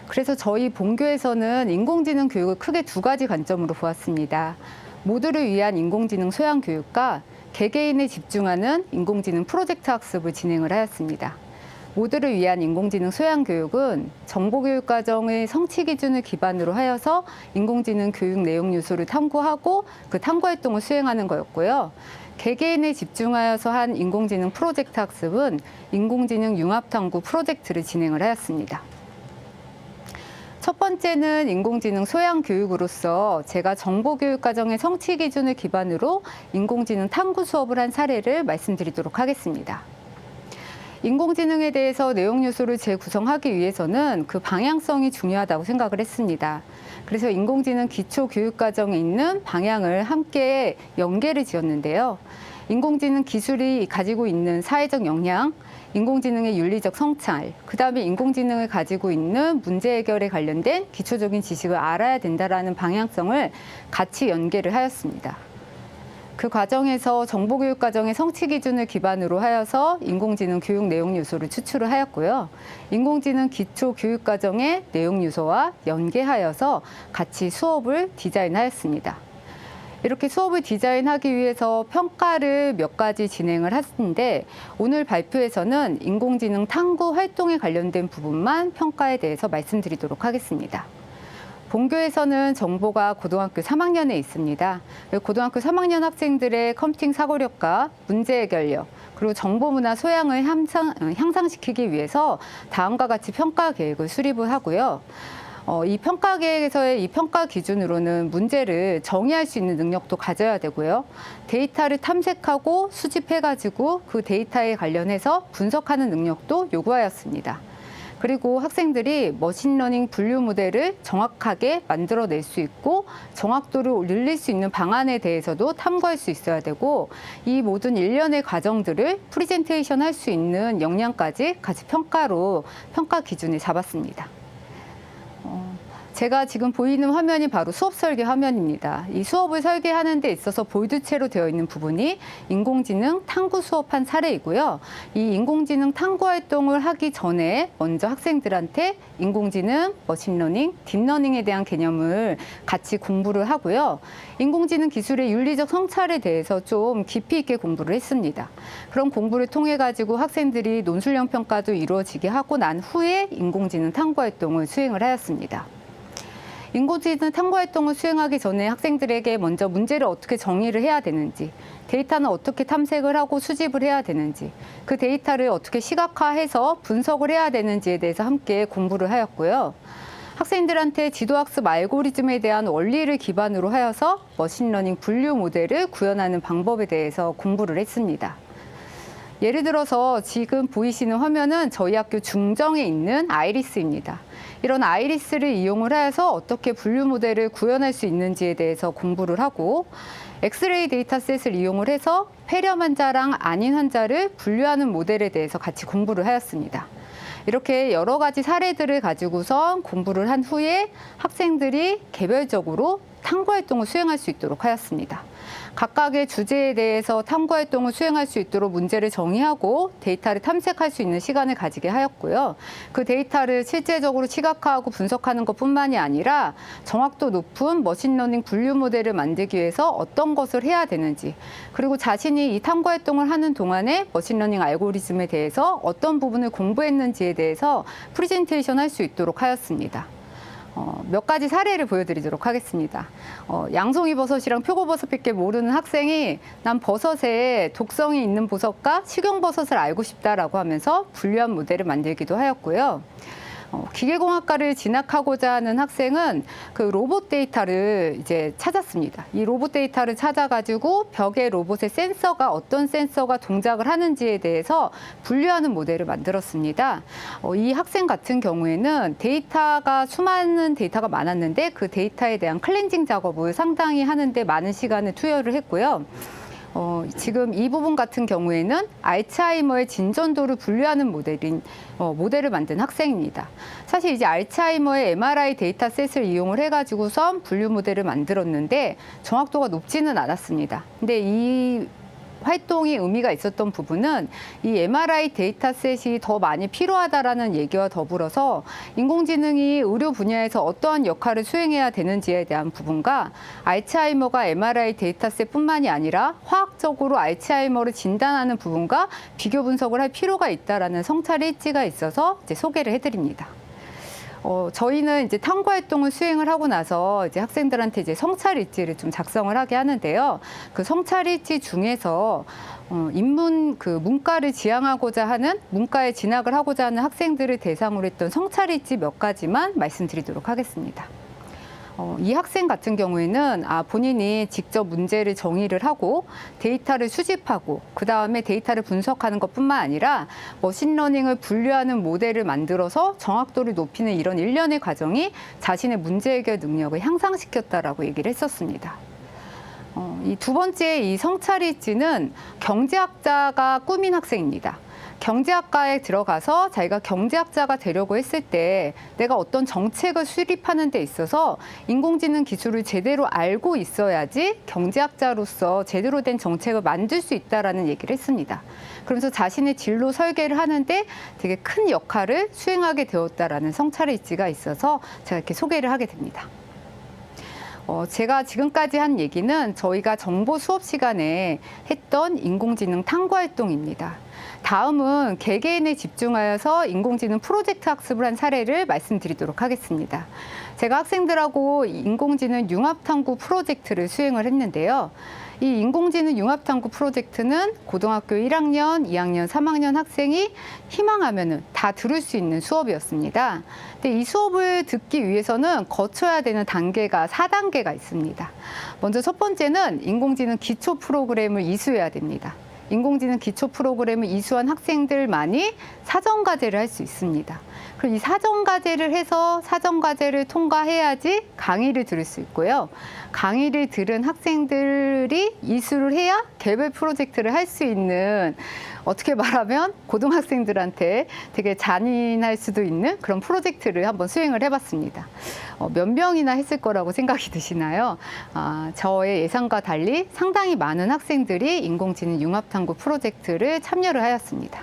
그래서 저희 본교에서는 인공지능 교육을 크게 두 가지 관점으로 보았습니다. 모두를 위한 인공지능 소양 교육과 개개인에 집중하는 인공지능 프로젝트 학습을 진행을 하였습니다. 모두를 위한 인공지능 소양 교육은 정보교육 과정의 성취 기준을 기반으로 하여서 인공지능 교육 내용 요소를 탐구하고 그 탐구 활동을 수행하는 거였고요. 개개인에 집중하여서 한 인공지능 프로젝트 학습은 인공지능 융합 탐구 프로젝트를 진행을 하였습니다. 첫 번째는 인공지능 소양 교육으로서 제가 정보교육 과정의 성취 기준을 기반으로 인공지능 탐구 수업을 한 사례를 말씀드리도록 하겠습니다. 인공지능에 대해서 내용 요소를 재구성하기 위해서는 그 방향성이 중요하다고 생각을 했습니다. 그래서 인공지능 기초 교육 과정에 있는 방향을 함께 연계를 지었는데요. 인공지능 기술이 가지고 있는 사회적 역량, 인공지능의 윤리적 성찰, 그다음에 인공지능을 가지고 있는 문제 해결에 관련된 기초적인 지식을 알아야 된다라는 방향성을 같이 연계를 하였습니다. 그 과정에서 정보교육 과정의 성취 기준을 기반으로 하여서 인공지능 교육 내용 요소를 추출을 하였고요. 인공지능 기초 교육 과정의 내용 요소와 연계하여서 같이 수업을 디자인하였습니다. 이렇게 수업을 디자인하기 위해서 평가를 몇 가지 진행을 했는데 오늘 발표에서는 인공지능 탐구 활동에 관련된 부분만 평가에 대해서 말씀드리도록 하겠습니다. 본교에서는 정보가 고등학교 3학년에 있습니다. 고등학교 3학년 학생들의 컴퓨팅 사고력과 문제 해결력, 그리고 정보문화 소양을 향상시키기 위해서 다음과 같이 평가 계획을 수립을 하고요. 이 평가 계획에서의 이 평가 기준으로는 문제를 정의할 수 있는 능력도 가져야 되고요. 데이터를 탐색하고 수집해가지고 그 데이터에 관련해서 분석하는 능력도 요구하였습니다. 그리고 학생들이 머신러닝 분류 모델을 정확하게 만들어낼 수 있고 정확도를 늘릴 수 있는 방안에 대해서도 탐구할 수 있어야 되고 이 모든 일련의 과정들을 프리젠테이션 할 수 있는 역량까지 같이 평가로 평가 기준을 잡았습니다. 제가 지금 보이는 화면이 바로 수업 설계 화면입니다. 이 수업을 설계하는 데 있어서 볼드체로 되어 있는 부분이 인공지능 탐구 수업한 사례이고요. 이 인공지능 탐구 활동을 하기 전에 먼저 학생들한테 인공지능, 머신러닝, 딥러닝에 대한 개념을 같이 공부를 하고요. 인공지능 기술의 윤리적 성찰에 대해서 좀 깊이 있게 공부를 했습니다. 그런 공부를 통해 가지고 학생들이 논술형 평가도 이루어지게 하고 난 후에 인공지능 탐구 활동을 수행을 하였습니다. 인공지능 탐구 활동을 수행하기 전에 학생들에게 먼저 문제를 어떻게 정의를 해야 되는지, 데이터는 어떻게 탐색을 하고 수집을 해야 되는지, 그 데이터를 어떻게 시각화해서 분석을 해야 되는지에 대해서 함께 공부를 하였고요. 학생들한테 지도학습 알고리즘에 대한 원리를 기반으로 하여서 머신러닝 분류 모델을 구현하는 방법에 대해서 공부를 했습니다. 예를 들어서 지금 보이시는 화면은 저희 학교 중정에 있는 아이리스입니다. 이런 아이리스를 이용을 해서 어떻게 분류 모델을 구현할 수 있는지에 대해서 공부를 하고 엑스레이 데이터셋을 이용을 해서 폐렴 환자랑 아닌 환자를 분류하는 모델에 대해서 같이 공부를 하였습니다. 이렇게 여러 가지 사례들을 가지고서 공부를 한 후에 학생들이 개별적으로 탐구 활동을 수행할 수 있도록 하였습니다. 각각의 주제에 대해서 탐구 활동을 수행할 수 있도록 문제를 정의하고 데이터를 탐색할 수 있는 시간을 가지게 하였고요. 그 데이터를 실제적으로 시각화하고 분석하는 것뿐만이 아니라 정확도 높은 머신러닝 분류 모델을 만들기 위해서 어떤 것을 해야 되는지, 그리고 자신이 이 탐구 활동을 하는 동안에 머신러닝 알고리즘에 대해서 어떤 부분을 공부했는지에 대해서 프레젠테이션 할 수 있도록 하였습니다. 몇 가지 사례를 보여드리도록 하겠습니다. 양송이 버섯이랑 표고버섯밖에 모르는 학생이 난 버섯에 독성이 있는 버섯과 식용버섯을 알고 싶다라고 하면서 분류한 모델을 만들기도 하였고요. 기계공학과를 진학하고자 하는 학생은 그 로봇 데이터를 이제 찾았습니다. 이 로봇 데이터를 찾아가지고 벽에 로봇의 센서가 어떤 센서가 동작을 하는지에 대해서 분류하는 모델을 만들었습니다. 이 학생 같은 경우에는 수많은 데이터가 많았는데 그 데이터에 대한 클렌징 작업을 상당히 하는데 많은 시간을 투여를 했고요. 지금 이 부분 같은 경우에는 알츠하이머의 진전도를 분류하는 모델을 만든 학생입니다. 사실 이제 알츠하이머의 MRI 데이터셋을 이용을 해가지고선 분류 모델을 만들었는데 정확도가 높지는 않았습니다. 근데 이 활동이 의미가 있었던 부분은 이 MRI 데이터셋이 더 많이 필요하다라는 얘기와 더불어서 인공지능이 의료 분야에서 어떠한 역할을 수행해야 되는지에 대한 부분과 알츠하이머가 MRI 데이터셋뿐만이 아니라 화학적으로 알츠하이머를 진단하는 부분과 비교 분석을 할 필요가 있다라는 성찰 일지가 있어서 이제 소개를 해드립니다. 저희는 이제 탐구 활동을 수행을 하고 나서 이제 학생들한테 이제 성찰 일지를 좀 작성을 하게 하는데요. 그 성찰 일지 중에서 문과를 지향하고자 하는, 문과에 진학을 하고자 하는 학생들을 대상으로 했던 성찰 일지 몇 가지만 말씀드리도록 하겠습니다. 이 학생 같은 경우에는 본인이 직접 문제를 정의를 하고 데이터를 수집하고 그 다음에 데이터를 분석하는 것뿐만 아니라 머신러닝을 분류하는 모델을 만들어서 정확도를 높이는 이런 일련의 과정이 자신의 문제 해결 능력을 향상시켰다라고 얘기를 했었습니다. 이 두 번째 이 성찰이 씨는 경제학자가 꾸민 학생입니다. 경제학과에 들어가서 자기가 경제학자가 되려고 했을 때 내가 어떤 정책을 수립하는 데 있어서 인공지능 기술을 제대로 알고 있어야지 경제학자로서 제대로 된 정책을 만들 수 있다라는 얘기를 했습니다. 그러면서 자신의 진로 설계를 하는데 되게 큰 역할을 수행하게 되었다라는 성찰의 있지가 있어서 제가 이렇게 소개를 하게 됩니다. 제가 지금까지 한 얘기는 저희가 정보 수업 시간에 했던 인공지능 탐구 활동입니다. 다음은 개개인에 집중하여서 인공지능 프로젝트 학습을 한 사례를 말씀드리도록 하겠습니다. 제가 학생들하고 인공지능 융합탐구 프로젝트를 수행을 했는데요. 이 인공지능 융합탐구 프로젝트는 고등학교 1학년, 2학년, 3학년 학생이 희망하면은 다 들을 수 있는 수업이었습니다. 근데 이 수업을 듣기 위해서는 거쳐야 되는 단계가 4단계가 있습니다. 먼저 첫 번째는 인공지능 기초 프로그램을 이수해야 됩니다. 인공지능 기초 프로그램을 이수한 학생들만이 사전과제를 할 수 있습니다. 그럼 이 사전과제를 해서 사전과제를 통과해야지 강의를 들을 수 있고요. 강의를 들은 학생들이 이수를 해야 개별 프로젝트를 할 수 있는, 어떻게 말하면 고등학생들한테 되게 잔인할 수도 있는 그런 프로젝트를 한번 수행을 해봤습니다. 몇 명이나 했을 거라고 생각이 드시나요? 저의 예상과 달리 상당히 많은 학생들이 인공지능 융합탐구 프로젝트를 참여를 하였습니다.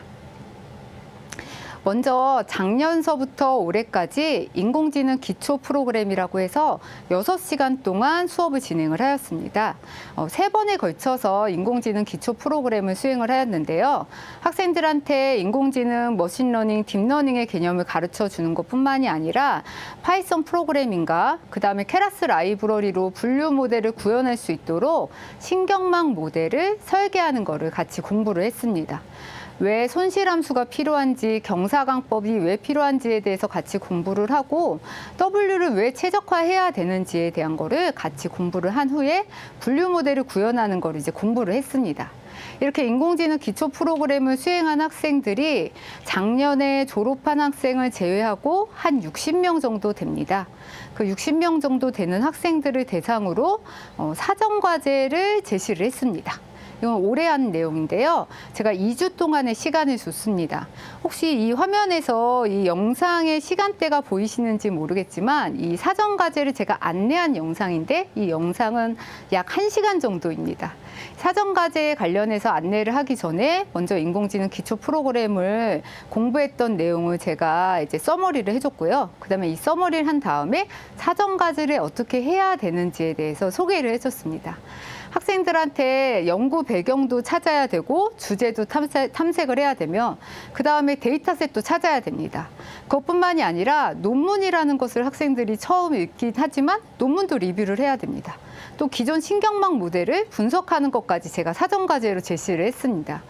먼저 작년서부터 올해까지 인공지능 기초 프로그램이라고 해서 6시간 동안 수업을 진행을 하였습니다. 3번에 걸쳐서 인공지능 기초 프로그램을 수행을 하였는데요. 학생들한테 인공지능, 머신러닝, 딥러닝의 개념을 가르쳐 주는 것뿐만이 아니라 파이썬 프로그래밍과 그다음에 케라스 라이브러리로 분류 모델을 구현할 수 있도록 신경망 모델을 설계하는 것을 같이 공부를 했습니다. 왜 손실함수가 필요한지, 경사강법이 왜 필요한지에 대해서 같이 공부를 하고 W를 왜 최적화해야 되는지에 대한 거를 같이 공부를 한 후에 분류 모델을 구현하는 거를 이제 공부를 했습니다. 이렇게 인공지능 기초 프로그램을 수행한 학생들이 작년에 졸업한 학생을 제외하고 한 60명 정도 됩니다. 그 60명 정도 되는 학생들을 대상으로 사전과제를 제시를 했습니다. 이건 올해 한 내용인데요. 제가 2주 동안의 시간을 줬습니다. 혹시 이 화면에서 이 영상의 시간대가 보이시는지 모르겠지만 이 사전과제를 제가 안내한 영상인데 이 영상은 약 1시간 정도입니다. 사전과제에 관련해서 안내를 하기 전에 먼저 인공지능 기초 프로그램을 공부했던 내용을 제가 이제 서머리를 해줬고요. 그다음에 이 서머리를 한 다음에 사전과제를 어떻게 해야 되는지에 대해서 소개를 해줬습니다. 학생들한테 연구 배경도 찾아야 되고 주제도 탐색을 해야 되며 그다음에 데이터셋도 찾아야 됩니다. 그것뿐만이 아니라 논문이라는 것을 학생들이 처음 읽긴 하지만 논문도 리뷰를 해야 됩니다. 또 기존 신경망 모델을 분석하는 것까지 제가 사전과제로 제시를 했습니다.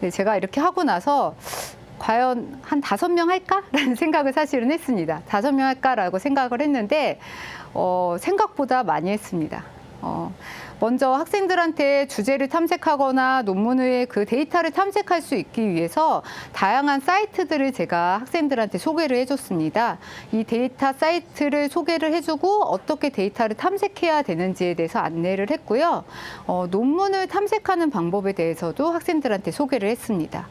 네, 제가 이렇게 하고 나서 과연 한 5명 할까라는 생각을 사실은 했습니다. 5명 할까라고 생각을 했는데 생각보다 많이 했습니다. 먼저 학생들한테 주제를 탐색하거나 논문의 그 데이터를 탐색할 수 있기 위해서 다양한 사이트들을 제가 학생들한테 소개를 해줬습니다. 이 데이터 사이트를 소개를 해주고 어떻게 데이터를 탐색해야 되는지에 대해서 안내를 했고요. 논문을 탐색하는 방법에 대해서도 학생들한테 소개를 했습니다.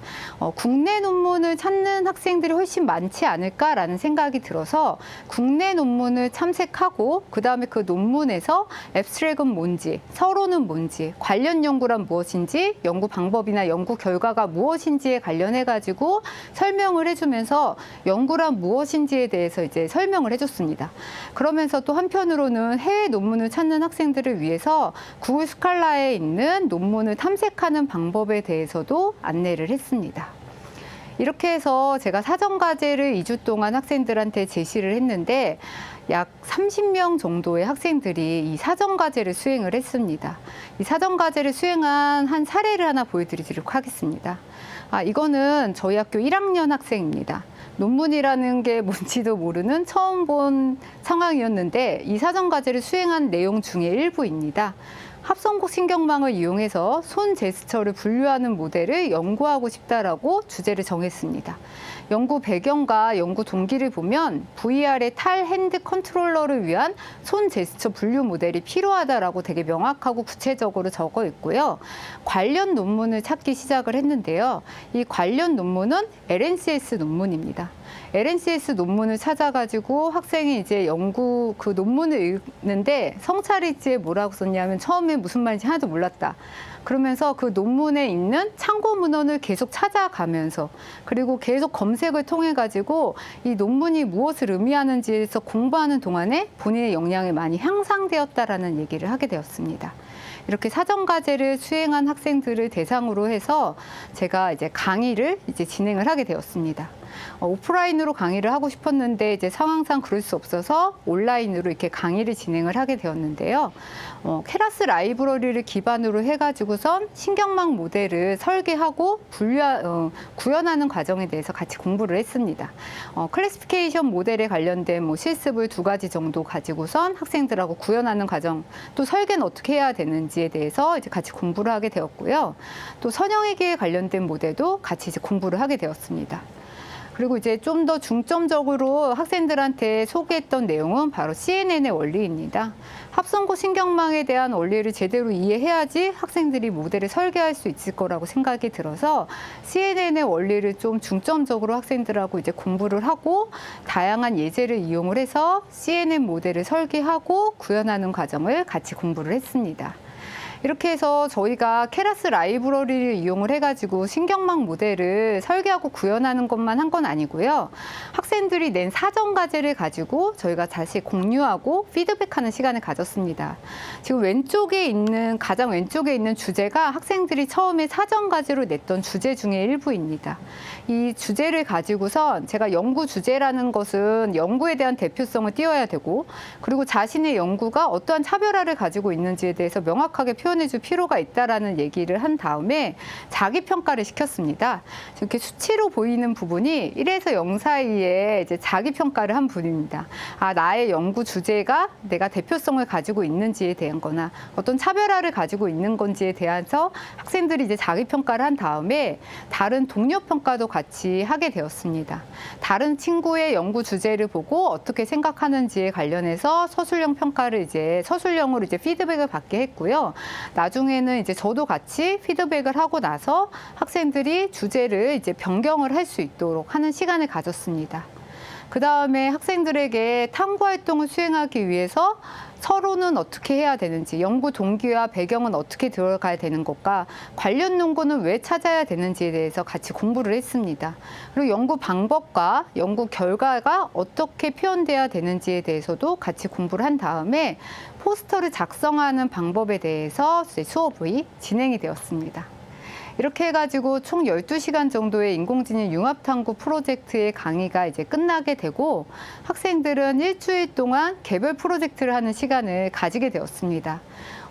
국내 논문을 찾는 학생들이 훨씬 많지 않을까라는 생각이 들어서 국내 논문을 탐색하고 그다음에 그 논문에서 앱스트랙은 뭔지, 서론은 뭔지, 관련 연구란 무엇인지, 연구 방법이나 연구 결과가 무엇인지에 관련해가지고 설명을 해주면서 연구란 무엇인지에 대해서 이제 설명을 해줬습니다. 그러면서 또 한편으로는 해외 논문을 찾는 학생들을 위해서 구글 스칼라에 있는 논문을 탐색하는 방법에 대해서도 안내를 했습니다. 이렇게 해서 제가 사전과제를 2주 동안 학생들한테 제시를 했는데 약 30명 정도의 학생들이 이 사전과제를 수행을 했습니다. 이 사전과제를 수행한 한 사례를 하나 보여드리도록 하겠습니다. 이거는 저희 학교 1학년 학생입니다. 논문이라는 게 뭔지도 모르는 처음 본 상황이었는데 이 사전 과제를 수행한 내용 중에 일부입니다. 합성곡 신경망을 이용해서 손 제스처를 분류하는 모델을 연구하고 싶다라고 주제를 정했습니다. 연구 배경과 연구 동기를 보면 VR의 탈 핸드 컨트롤러를 위한 손 제스처 분류 모델이 필요하다라고 되게 명확하고 구체적으로 적어 있고요. 관련 논문을 찾기 시작을 했는데요. 이 관련 논문은 LNCS 논문입니다. LNCS 논문을 찾아가지고 학생이 이제 연구 그 논문을 읽는데 성찰일지에 뭐라고 썼냐면 처음에 무슨 말인지 하나도 몰랐다. 그러면서 그 논문에 있는 참고 문헌을 계속 찾아가면서 그리고 계속 검색을 통해 가지고 이 논문이 무엇을 의미하는지에서 공부하는 동안에 본인의 역량이 많이 향상되었다라는 얘기를 하게 되었습니다. 이렇게 사전 과제를 수행한 학생들을 대상으로 해서 제가 이제 강의를 이제 진행을 하게 되었습니다. 오프라인으로 강의를 하고 싶었는데 이제 상황상 그럴 수 없어서 온라인으로 이렇게 강의를 진행을 하게 되었는데요. 케라스 라이브러리를 기반으로 해가지고선 신경망 모델을 설계하고 구현하는 과정에 대해서 같이 공부를 했습니다. 클래시피케이션 모델에 관련된 실습을 2가지 정도 가지고선 학생들하고 구현하는 과정, 또 설계는 어떻게 해야 되는지에 대해서 이제 같이 공부를 하게 되었고요. 또 선형회계에 관련된 모델도 같이 이제 공부를 하게 되었습니다. 그리고 이제 좀 더 중점적으로 학생들한테 소개했던 내용은 바로 CNN의 원리입니다. 합성고 신경망에 대한 원리를 제대로 이해해야지 학생들이 모델을 설계할 수 있을 거라고 생각이 들어서 CNN의 원리를 좀 중점적으로 학생들하고 이제 공부를 하고 다양한 예제를 이용을 해서 CNN 모델을 설계하고 구현하는 과정을 같이 공부를 했습니다. 이렇게 해서 저희가 케라스 라이브러리를 이용을 해가지고 신경망 모델을 설계하고 구현하는 것만 한 건 아니고요. 학생들이 낸 사전 과제를 가지고 저희가 다시 공유하고 피드백하는 시간을 가졌습니다. 지금 가장 왼쪽에 있는 주제가 학생들이 처음에 사전 과제로 냈던 주제 중에 일부입니다. 이 주제를 가지고선 제가 연구 주제라는 것은 연구에 대한 대표성을 띄워야 되고 그리고 자신의 연구가 어떠한 차별화를 가지고 있는지에 대해서 명확하게 표현해줄 필요가 있다라는 얘기를 한 다음에 자기 평가를 시켰습니다. 이렇게 수치로 보이는 부분이 1에서 0 사이에 이제 자기 평가를 한 부분입니다. 나의 연구 주제가 내가 대표성을 가지고 있는지에 대한 거나 어떤 차별화를 가지고 있는 건지에 대해서 학생들이 이제 자기 평가를 한 다음에 다른 동료 평가도 같이 하게 되었습니다. 다른 친구의 연구 주제를 보고 어떻게 생각하는지에 관련해서 서술형으로 이제 피드백을 받게 했고요. 나중에는 이제 저도 같이 피드백을 하고 나서 학생들이 주제를 이제 변경을 할 수 있도록 하는 시간을 가졌습니다. 그 다음에 학생들에게 탐구 활동을 수행하기 위해서 서로는 어떻게 해야 되는지, 연구 동기와 배경은 어떻게 들어가야 되는 것과 관련 논문은 왜 찾아야 되는지에 대해서 같이 공부를 했습니다. 그리고 연구 방법과 연구 결과가 어떻게 표현돼야 되는지에 대해서도 같이 공부를 한 다음에 포스터를 작성하는 방법에 대해서 수업이 진행이 되었습니다. 이렇게 해가지고 총 12시간 정도의 인공지능 융합탐구 프로젝트의 강의가 이제 끝나게 되고 학생들은 일주일 동안 개별 프로젝트를 하는 시간을 가지게 되었습니다.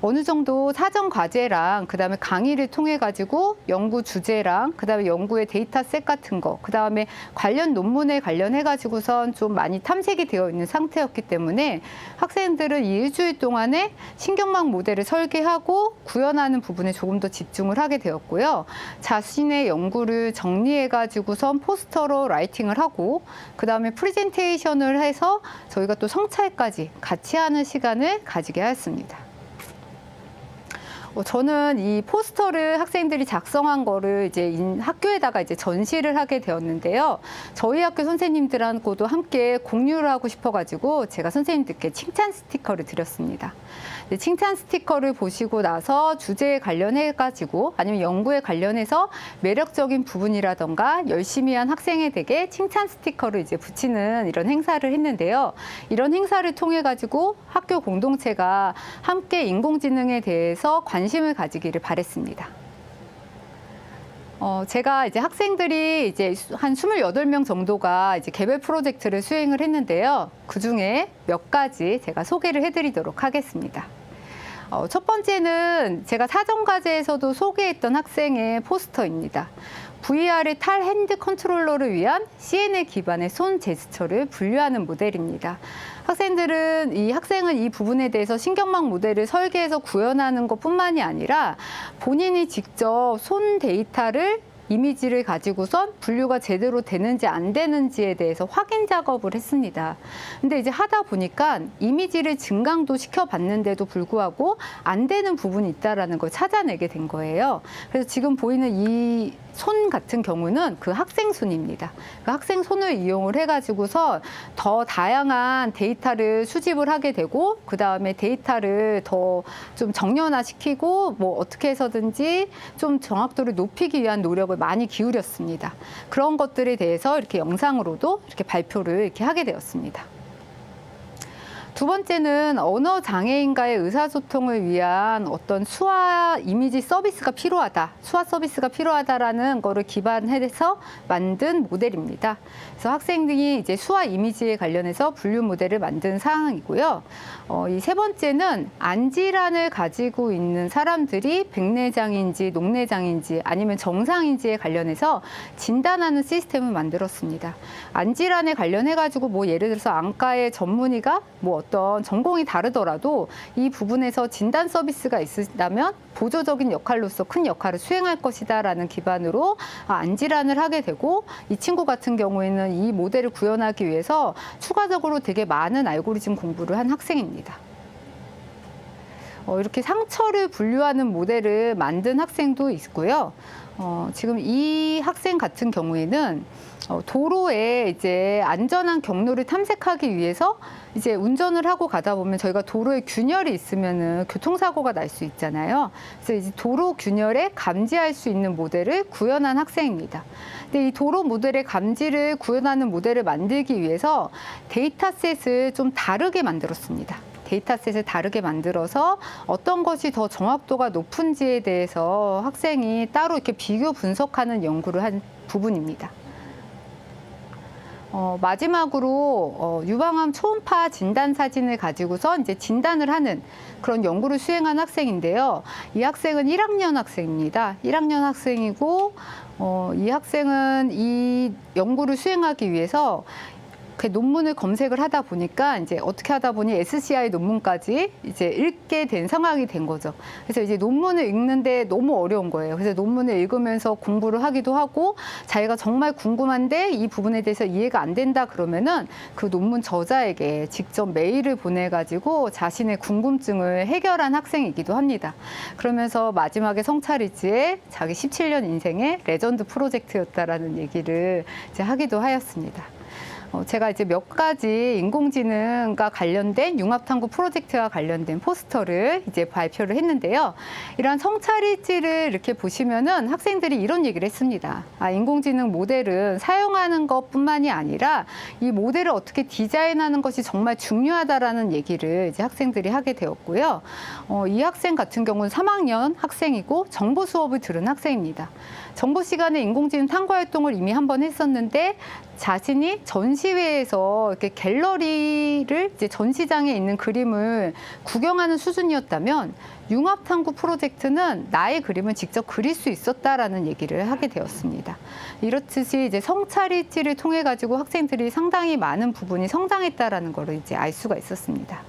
어느 정도 사전 과제랑 그다음에 강의를 통해 가지고 연구 주제랑 그다음에 연구의 데이터셋 같은 거 그다음에 관련 논문에 관련해 가지고선 좀 많이 탐색이 되어 있는 상태였기 때문에 학생들은 이 일주일 동안에 신경망 모델을 설계하고 구현하는 부분에 조금 더 집중을 하게 되었고요. 자신의 연구를 정리해 가지고선 포스터로 라이팅을 하고 그다음에 프레젠테이션을 해서 저희가 또 성찰까지 같이 하는 시간을 가지게 하였습니다. 저는 이 포스터를 학생들이 작성한 거를 이제 학교에다가 이제 전시를 하게 되었는데요. 저희 학교 선생님들하고도 함께 공유를 하고 싶어가지고 제가 선생님들께 칭찬 스티커를 드렸습니다. 칭찬 스티커를 보시고 나서 주제에 관련해가지고 아니면 연구에 관련해서 매력적인 부분이라던가 열심히 한 학생에게 칭찬 스티커를 이제 붙이는 이런 행사를 했는데요. 이런 행사를 통해 가지고 학교 공동체가 함께 인공지능에 대해서 관심을 가지기를 바랬습니다. 제가 이제 학생들이 이제 한 28명 정도가 이제 개별 프로젝트를 수행을 했는데요. 그 중에 몇 가지 제가 소개를 해드리도록 하겠습니다. 첫 번째는 제가 사전과제에서도 소개했던 학생의 포스터입니다. VR의 탈 핸드 컨트롤러를 위한 CNA 기반의 손 제스처를 분류하는 모델입니다. 학생은 이 부분에 대해서 신경망 모델을 설계해서 구현하는 것뿐만이 아니라 본인이 직접 손 데이터를 이미지를 가지고선 분류가 제대로 되는지 안 되는지에 대해서 확인 작업을 했습니다. 근데 이제 하다 보니까 이미지를 증강도 시켜봤는데도 불구하고 안 되는 부분이 있다라는 걸 찾아내게 된 거예요. 그래서 지금 보이는 이 손 같은 경우는 그 학생 손입니다. 그 학생 손을 이용을 해가지고서 더 다양한 데이터를 수집을 하게 되고 그 다음에 데이터를 더 좀 정렬화시키고 뭐 어떻게 해서든지 좀 정확도를 높이기 위한 노력을 많이 기울였습니다. 그런 것들에 대해서 이렇게 영상으로도 이렇게 발표를 이렇게 하게 되었습니다. 두 번째는 언어 장애인과의 의사소통을 위한 어떤 수화 이미지 서비스가 필요하다, 수화 서비스가 필요하다라는 거를 기반해서 만든 모델입니다. 그래서 학생들이 이제 수화 이미지에 관련해서 분류 모델을 만든 사항이고요. 이 세 번째는 안질환을 가지고 있는 사람들이 백내장인지 녹내장인지 아니면 정상인지에 관련해서 진단하는 시스템을 만들었습니다. 안질환에 관련해가지고 뭐 예를 들어서 안과의 전문의가 뭐 어떤 전공이 다르더라도 이 부분에서 진단 서비스가 있다면 보조적인 역할로서 큰 역할을 수행할 것이다라는 기반으로 안질환을 하게 되고 이 친구 같은 경우에는 이 모델을 구현하기 위해서 추가적으로 되게 많은 알고리즘 공부를 한 학생입니다. 이렇게 상처를 분류하는 모델을 만든 학생도 있고요. 지금 이 학생 같은 경우에는 도로에 이제 안전한 경로를 탐색하기 위해서 이제 운전을 하고 가다 보면 저희가 도로에 균열이 있으면은 교통사고가 날 수 있잖아요. 그래서 이제 도로 균열에 감지할 수 있는 모델을 구현한 학생입니다. 근데 이 도로 모델의 감지를 구현하는 모델을 만들기 위해서 데이터셋을 좀 다르게 만들었습니다. 데이터셋을 다르게 만들어서 어떤 것이 더 정확도가 높은지에 대해서 학생이 따로 이렇게 비교 분석하는 연구를 한 부분입니다. 마지막으로 유방암 초음파 진단 사진을 가지고서 이제 진단을 하는 그런 연구를 수행한 학생인데요. 이 학생은 1학년 학생입니다. 1학년 학생이고 이 학생은 이 연구를 수행하기 위해서 그 논문을 검색을 하다 보니까 이제 어떻게 하다 보니 SCI 논문까지 이제 읽게 된 상황이 된 거죠. 그래서 이제 논문을 읽는데 너무 어려운 거예요. 그래서 논문을 읽으면서 공부를 하기도 하고 자기가 정말 궁금한데 이 부분에 대해서 이해가 안 된다 그러면은 그 논문 저자에게 직접 메일을 보내가지고 자신의 궁금증을 해결한 학생이기도 합니다. 그러면서 마지막에 성찰일지에 자기 17년 인생의 레전드 프로젝트였다라는 얘기를 이제 하기도 하였습니다. 제가 이제 몇 가지 인공지능과 관련된 융합탐구 프로젝트와 관련된 포스터를 이제 발표를 했는데요. 이러한 성찰일지를 이렇게 보시면은 학생들이 이런 얘기를 했습니다. 인공지능 모델은 사용하는 것뿐만이 아니라 이 모델을 어떻게 디자인하는 것이 정말 중요하다라는 얘기를 이제 학생들이 하게 되었고요. 이 학생 같은 경우는 3학년 학생이고 정보 수업을 들은 학생입니다. 정보 시간에 인공지능 탐구 활동을 이미 한번 했었는데 자신이 전시회에서 이렇게 갤러리를 이제 전시장에 있는 그림을 구경하는 수준이었다면 융합탐구 프로젝트는 나의 그림을 직접 그릴 수 있었다라는 얘기를 하게 되었습니다. 이렇듯이 이제 성찰일지를 통해 가지고 학생들이 상당히 많은 부분이 성장했다라는 것을 이제 알 수가 있었습니다.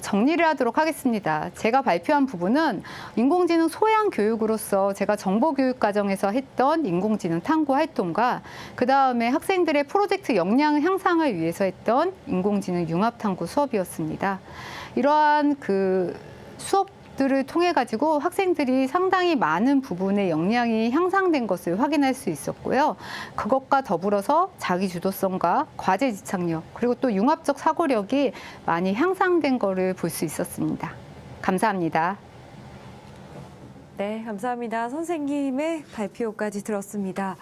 정리를 하도록 하겠습니다. 제가 발표한 부분은 인공지능 소양 교육으로서 제가 정보교육 과정에서 했던 인공지능 탐구 활동과 그다음에 학생들의 프로젝트 역량 향상을 위해서 했던 인공지능 융합 탐구 수업이었습니다. 이러한 그 수업들을 통해 가지고 학생들이 상당히 많은 부분의 역량이 향상된 것을 확인할 수 있었고요. 그것과 더불어서 자기 주도성과 과제 지착력 그리고 또 융합적 사고력이 많이 향상된 거를 볼 수 있었습니다. 감사합니다. 네, 감사합니다. 선생님의 발표까지 들었습니다.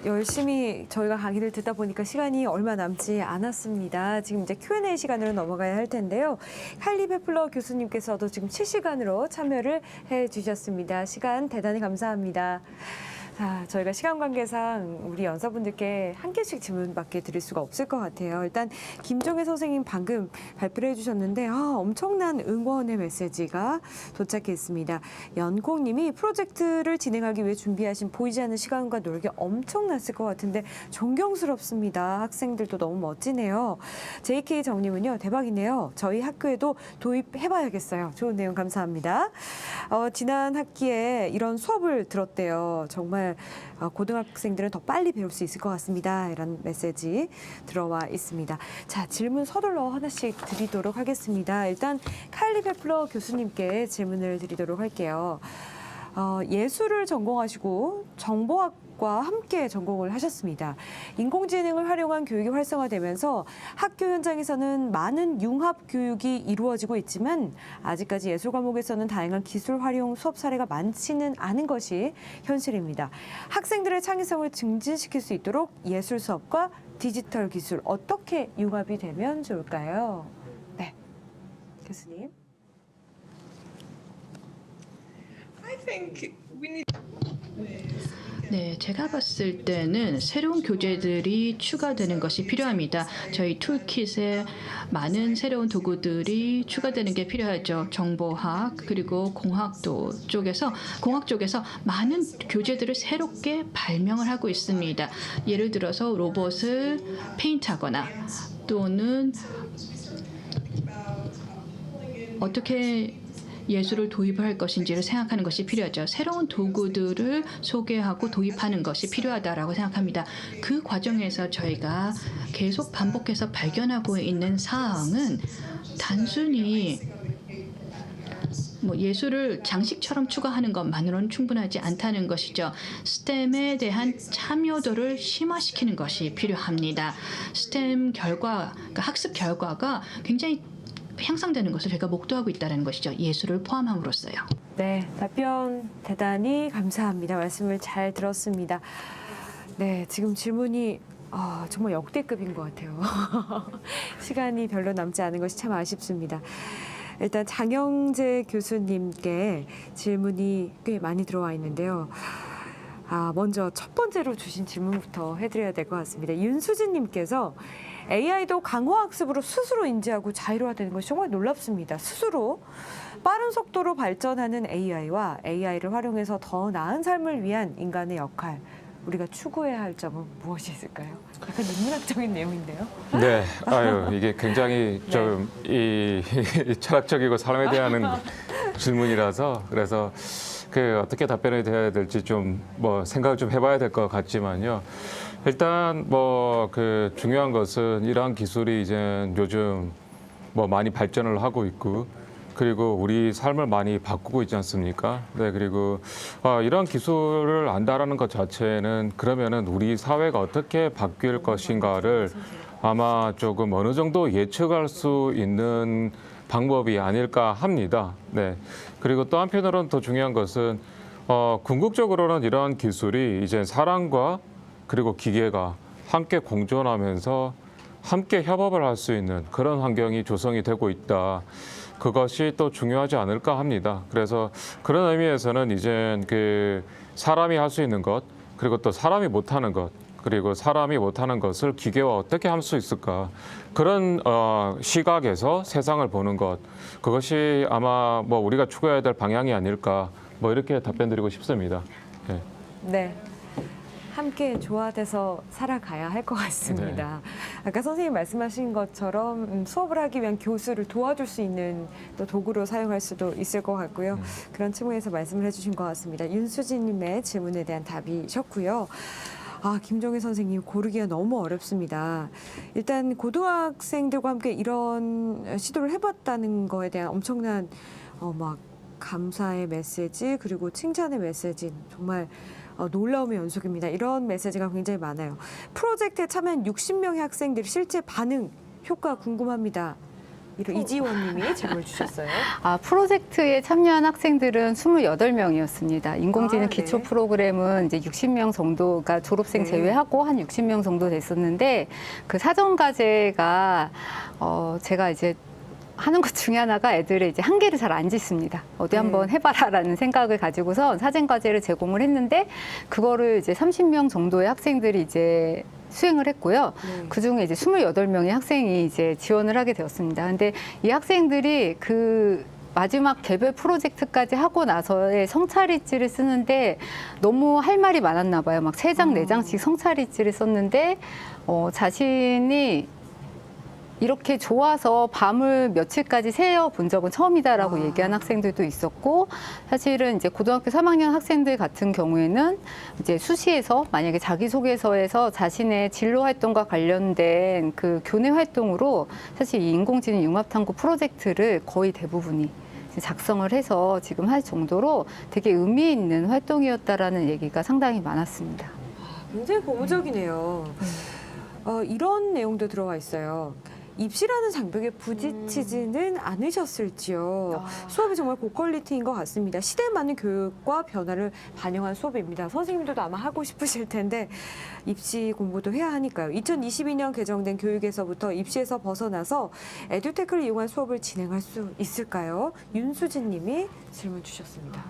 열심히 저희가 강의를 듣다 보니까 시간이 얼마 남지 않았습니다. 지금 이제 Q&A 시간으로 넘어가야 할 텐데요. 칼리 페플러 교수님께서도 지금 실시간으로 참여를 해주셨습니다. 시간 대단히 감사합니다. 자, 저희가 시간 관계상 우리 연사분들께 한 개씩 질문밖에 드릴 수가 없을 것 같아요. 일단 김종혜 선생님 방금 발표를 해주셨는데 엄청난 응원의 메시지가 도착했습니다. 연콩님이 프로젝트를 진행하기 위해 준비하신 보이지 않는 시간과 노력이 엄청났을 것 같은데 존경스럽습니다. 학생들도 너무 멋지네요. JK 정님은요, 대박이네요. 저희 학교에도 도입해봐야겠어요. 좋은 내용 감사합니다. 지난 학기에 이런 수업을 들었대요. 정말 고등학생들은 더 빨리 배울 수 있을 것 같습니다. 이런 메시지 들어와 있습니다. 자, 질문 서둘러 하나씩 드리도록 하겠습니다. 일단 카일리 페플러 교수님께 질문을 드리도록 할게요. 예술을 전공하시고 정보학과 함께 전공을 하셨습니다. 인공지능을 활용한 교육이 활성화되면서 학교 현장에서는 많은 융합 교육이 이루어지고 있지만 아직까지 예술 과목에서는 다양한 기술 활용 수업 사례가 많지는 않은 것이 현실입니다. 학생들의 창의성을 증진시킬 수 있도록 예술 수업과 디지털 기술 어떻게 융합이 되면 좋을까요? 네, 교수님. 네, 제가 봤을 때는 새로운 교재들이 추가되는 것이 필요합니다. 저희 툴킷에 많은 새로운 도구들이 추가되는 게 필요하죠. 정보학 그리고 공학 쪽에서 많은 교재들을 새롭게 발명을 하고 있습니다. 예를 들어서 로봇을 페인트하거나 또는 어떻게 예술을 도입할 것인지를 생각하는 것이 필요하죠. 새로운 도구들을 소개하고 도입하는 것이 필요하다라고 생각합니다. 그 과정에서 저희가 계속 반복해서 발견하고 있는 사항은 단순히 예술을 장식처럼 추가하는 것만으로는 충분하지 않다는 것이죠. 스템에 대한 참여도를 심화시키는 것이 필요합니다. 스템 결과, 그러니까 학습 결과가 굉장히 향상되는 것을 제가 목도하고 있다는 것이죠. 예술을 포함함으로써요. 네, 답변 대단히 감사합니다. 말씀을 잘 들었습니다. 네, 지금 질문이 정말 역대급인 것 같아요. 시간이 별로 남지 않은 것이 참 아쉽습니다. 일단 장영재 교수님께 질문이 꽤 많이 들어와 있는데요. 먼저 첫 번째로 주신 질문부터 해드려야 될 것 같습니다. 윤수진님께서 AI도 강화학습으로 스스로 인지하고 자율화되는 것이 정말 놀랍습니다. 스스로 빠른 속도로 발전하는 AI와 AI를 활용해서 더 나은 삶을 위한 인간의 역할, 우리가 추구해야 할 점은 무엇이 있을까요? 약간 인문학적인 내용인데요. 네, 이게 굉장히 좀 이 철학적이고 삶에 대한 질문이라서 그래서 어떻게 답변이 돼야 될지 좀 생각을 좀 해봐야 될 것 같지만요. 일단 중요한 것은 이러한 기술이 이제 요즘 많이 발전을 하고 있고 그리고 우리 삶을 많이 바꾸고 있지 않습니까? 네, 그리고 이러한 기술을 안다라는 것 자체는 그러면은 우리 사회가 어떻게 바뀔 것인가를 아마 조금 어느 정도 예측할 수 있는 방법이 아닐까 합니다. 네. 그리고 또 한편으로는 더 중요한 것은 궁극적으로는 이러한 기술이 이제 사람과 그리고 기계가 함께 공존하면서 함께 협업을 할 수 있는 그런 환경이 조성이 되고 있다. 그것이 또 중요하지 않을까 합니다. 그래서 그런 의미에서는 이제 사람이 할 수 있는 것, 그리고 또 사람이 못하는 것, 그리고 사람이 못하는 것을 기계와 어떻게 할 수 있을까? 그런 시각에서 세상을 보는 것, 그것이 아마 우리가 추구해야 될 방향이 아닐까? 이렇게 답변드리고 싶습니다. 네. 네. 함께 조화돼서 살아가야 할 것 같습니다. 아까 선생님 말씀하신 것처럼 수업을 하기 위한 교수를 도와줄 수 있는 또 도구로 사용할 수도 있을 것 같고요. 그런 측면에서 말씀을 해주신 것 같습니다. 윤수진님의 질문에 대한 답이셨고요. 김종혜 선생님 고르기가 너무 어렵습니다. 일단 고등학생들과 함께 이런 시도를 해봤다는 거에 대한 엄청난 감사의 메시지 그리고 칭찬의 메시지 정말 놀라움의 연속입니다. 이런 메시지가 굉장히 많아요. 프로젝트에 참여한 60명의 학생들이 실제 반응, 효과 궁금합니다. 이지원 님이 질문을 주셨어요. 프로젝트에 참여한 학생들은 28명이었습니다. 인공지능 기초 네. 프로그램은 이제 60명 정도가 졸업생 제외하고 한 60명 정도 됐었는데 그 사전 과제가 제가 이제 하는 것 중에 하나가 애들의 이제 한계를 잘 안 짓습니다. 어디 한번 해봐라라는 생각을 가지고선 사진 과제를 제공을 했는데 그거를 이제 30명 정도의 학생들이 이제 수행을 했고요. 그 중에 이제 28명의 학생이 이제 지원을 하게 되었습니다. 근데 이 학생들이 그 마지막 개별 프로젝트까지 하고 나서의 성찰일지를 쓰는데 너무 할 말이 많았나 봐요. 막 3장, 4장씩 성찰일지를 썼는데 자신이 이렇게 좋아서 밤을 며칠까지 새어 본 적은 처음이다라고 얘기한 학생들도 있었고, 사실은 이제 고등학교 3학년 학생들 같은 경우에는 이제 수시에서 만약에 자기소개서에서 자신의 진로 활동과 관련된 그 교내 활동으로 사실 이 인공지능 융합탐구 프로젝트를 거의 대부분이 작성을 해서 지금 할 정도로 되게 의미 있는 활동이었다라는 얘기가 상당히 많았습니다. 굉장히 고무적이네요. 이런 내용도 들어와 있어요. 입시라는 장벽에 부딪히지는 않으셨을지요. 수업이 정말 고퀄리티인 것 같습니다. 시대에 맞는 교육과 변화를 반영한 수업입니다. 선생님들도 아마 하고 싶으실 텐데 입시 공부도 해야 하니까요. 2022년 개정된 교육에서부터 입시에서 벗어나서 에듀테크를 이용한 수업을 진행할 수 있을까요? 윤수진 님이 질문 주셨습니다.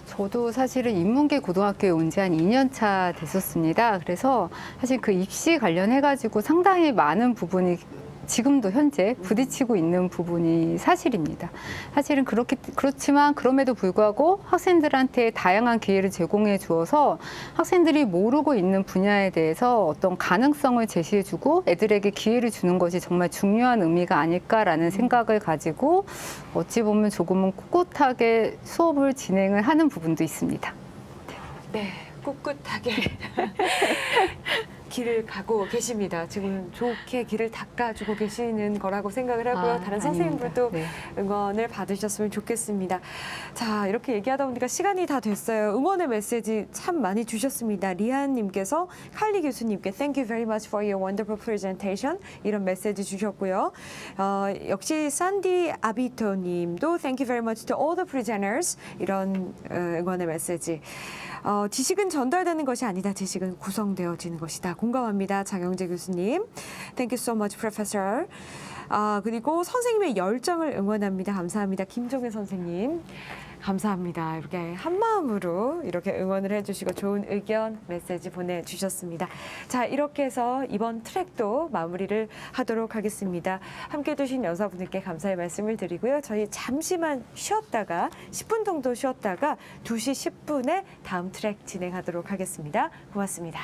저도 사실은 인문계 고등학교에 온 지 한 2년 차 됐었습니다. 그래서 사실 그 입시 관련해가지고 상당히 많은 부분이 지금도 현재 부딪히고 있는 부분이 사실입니다. 사실은 그렇지만 그럼에도 불구하고 학생들한테 다양한 기회를 제공해 주어서 학생들이 모르고 있는 분야에 대해서 어떤 가능성을 제시해주고 애들에게 기회를 주는 것이 정말 중요한 의미가 아닐까라는 생각을 가지고 어찌 보면 조금은 꿋꿋하게 수업을 진행을 하는 부분도 있습니다. 네, 꿋꿋하게 길을 가고 계십니다. 지금 좋게 길을 닦아주고 계시는 거라고 생각을 하고요. 다른 선생님들도 네. 응원을 받으셨으면 좋겠습니다. 자, 이렇게 얘기하다 보니까 시간이 다 됐어요. 응원의 메시지 참 많이 주셨습니다. 리안님께서 칼리 교수님께 Thank you very much for your wonderful presentation 이런 메시지 주셨고요. 역시 산디 아비토님도 Thank you very much to all the presenters 이런 응원의 메시지. 지식은 전달되는 것이 아니다. 지식은 구성되어지는 것이다. 공감합니다. 장영재 교수님. Thank you so much, Professor. 그리고 선생님의 열정을 응원합니다. 감사합니다. 김종혜 선생님. 감사합니다. 이렇게 한마음으로 이렇게 응원을 해주시고 좋은 의견, 메시지 보내주셨습니다. 자, 이렇게 해서 이번 트랙도 마무리를 하도록 하겠습니다. 함께 해주신 연사분들께 감사의 말씀을 드리고요. 저희 잠시만 쉬었다가 10분 정도 쉬었다가 2시 10분에 다음 트랙 진행하도록 하겠습니다. 고맙습니다.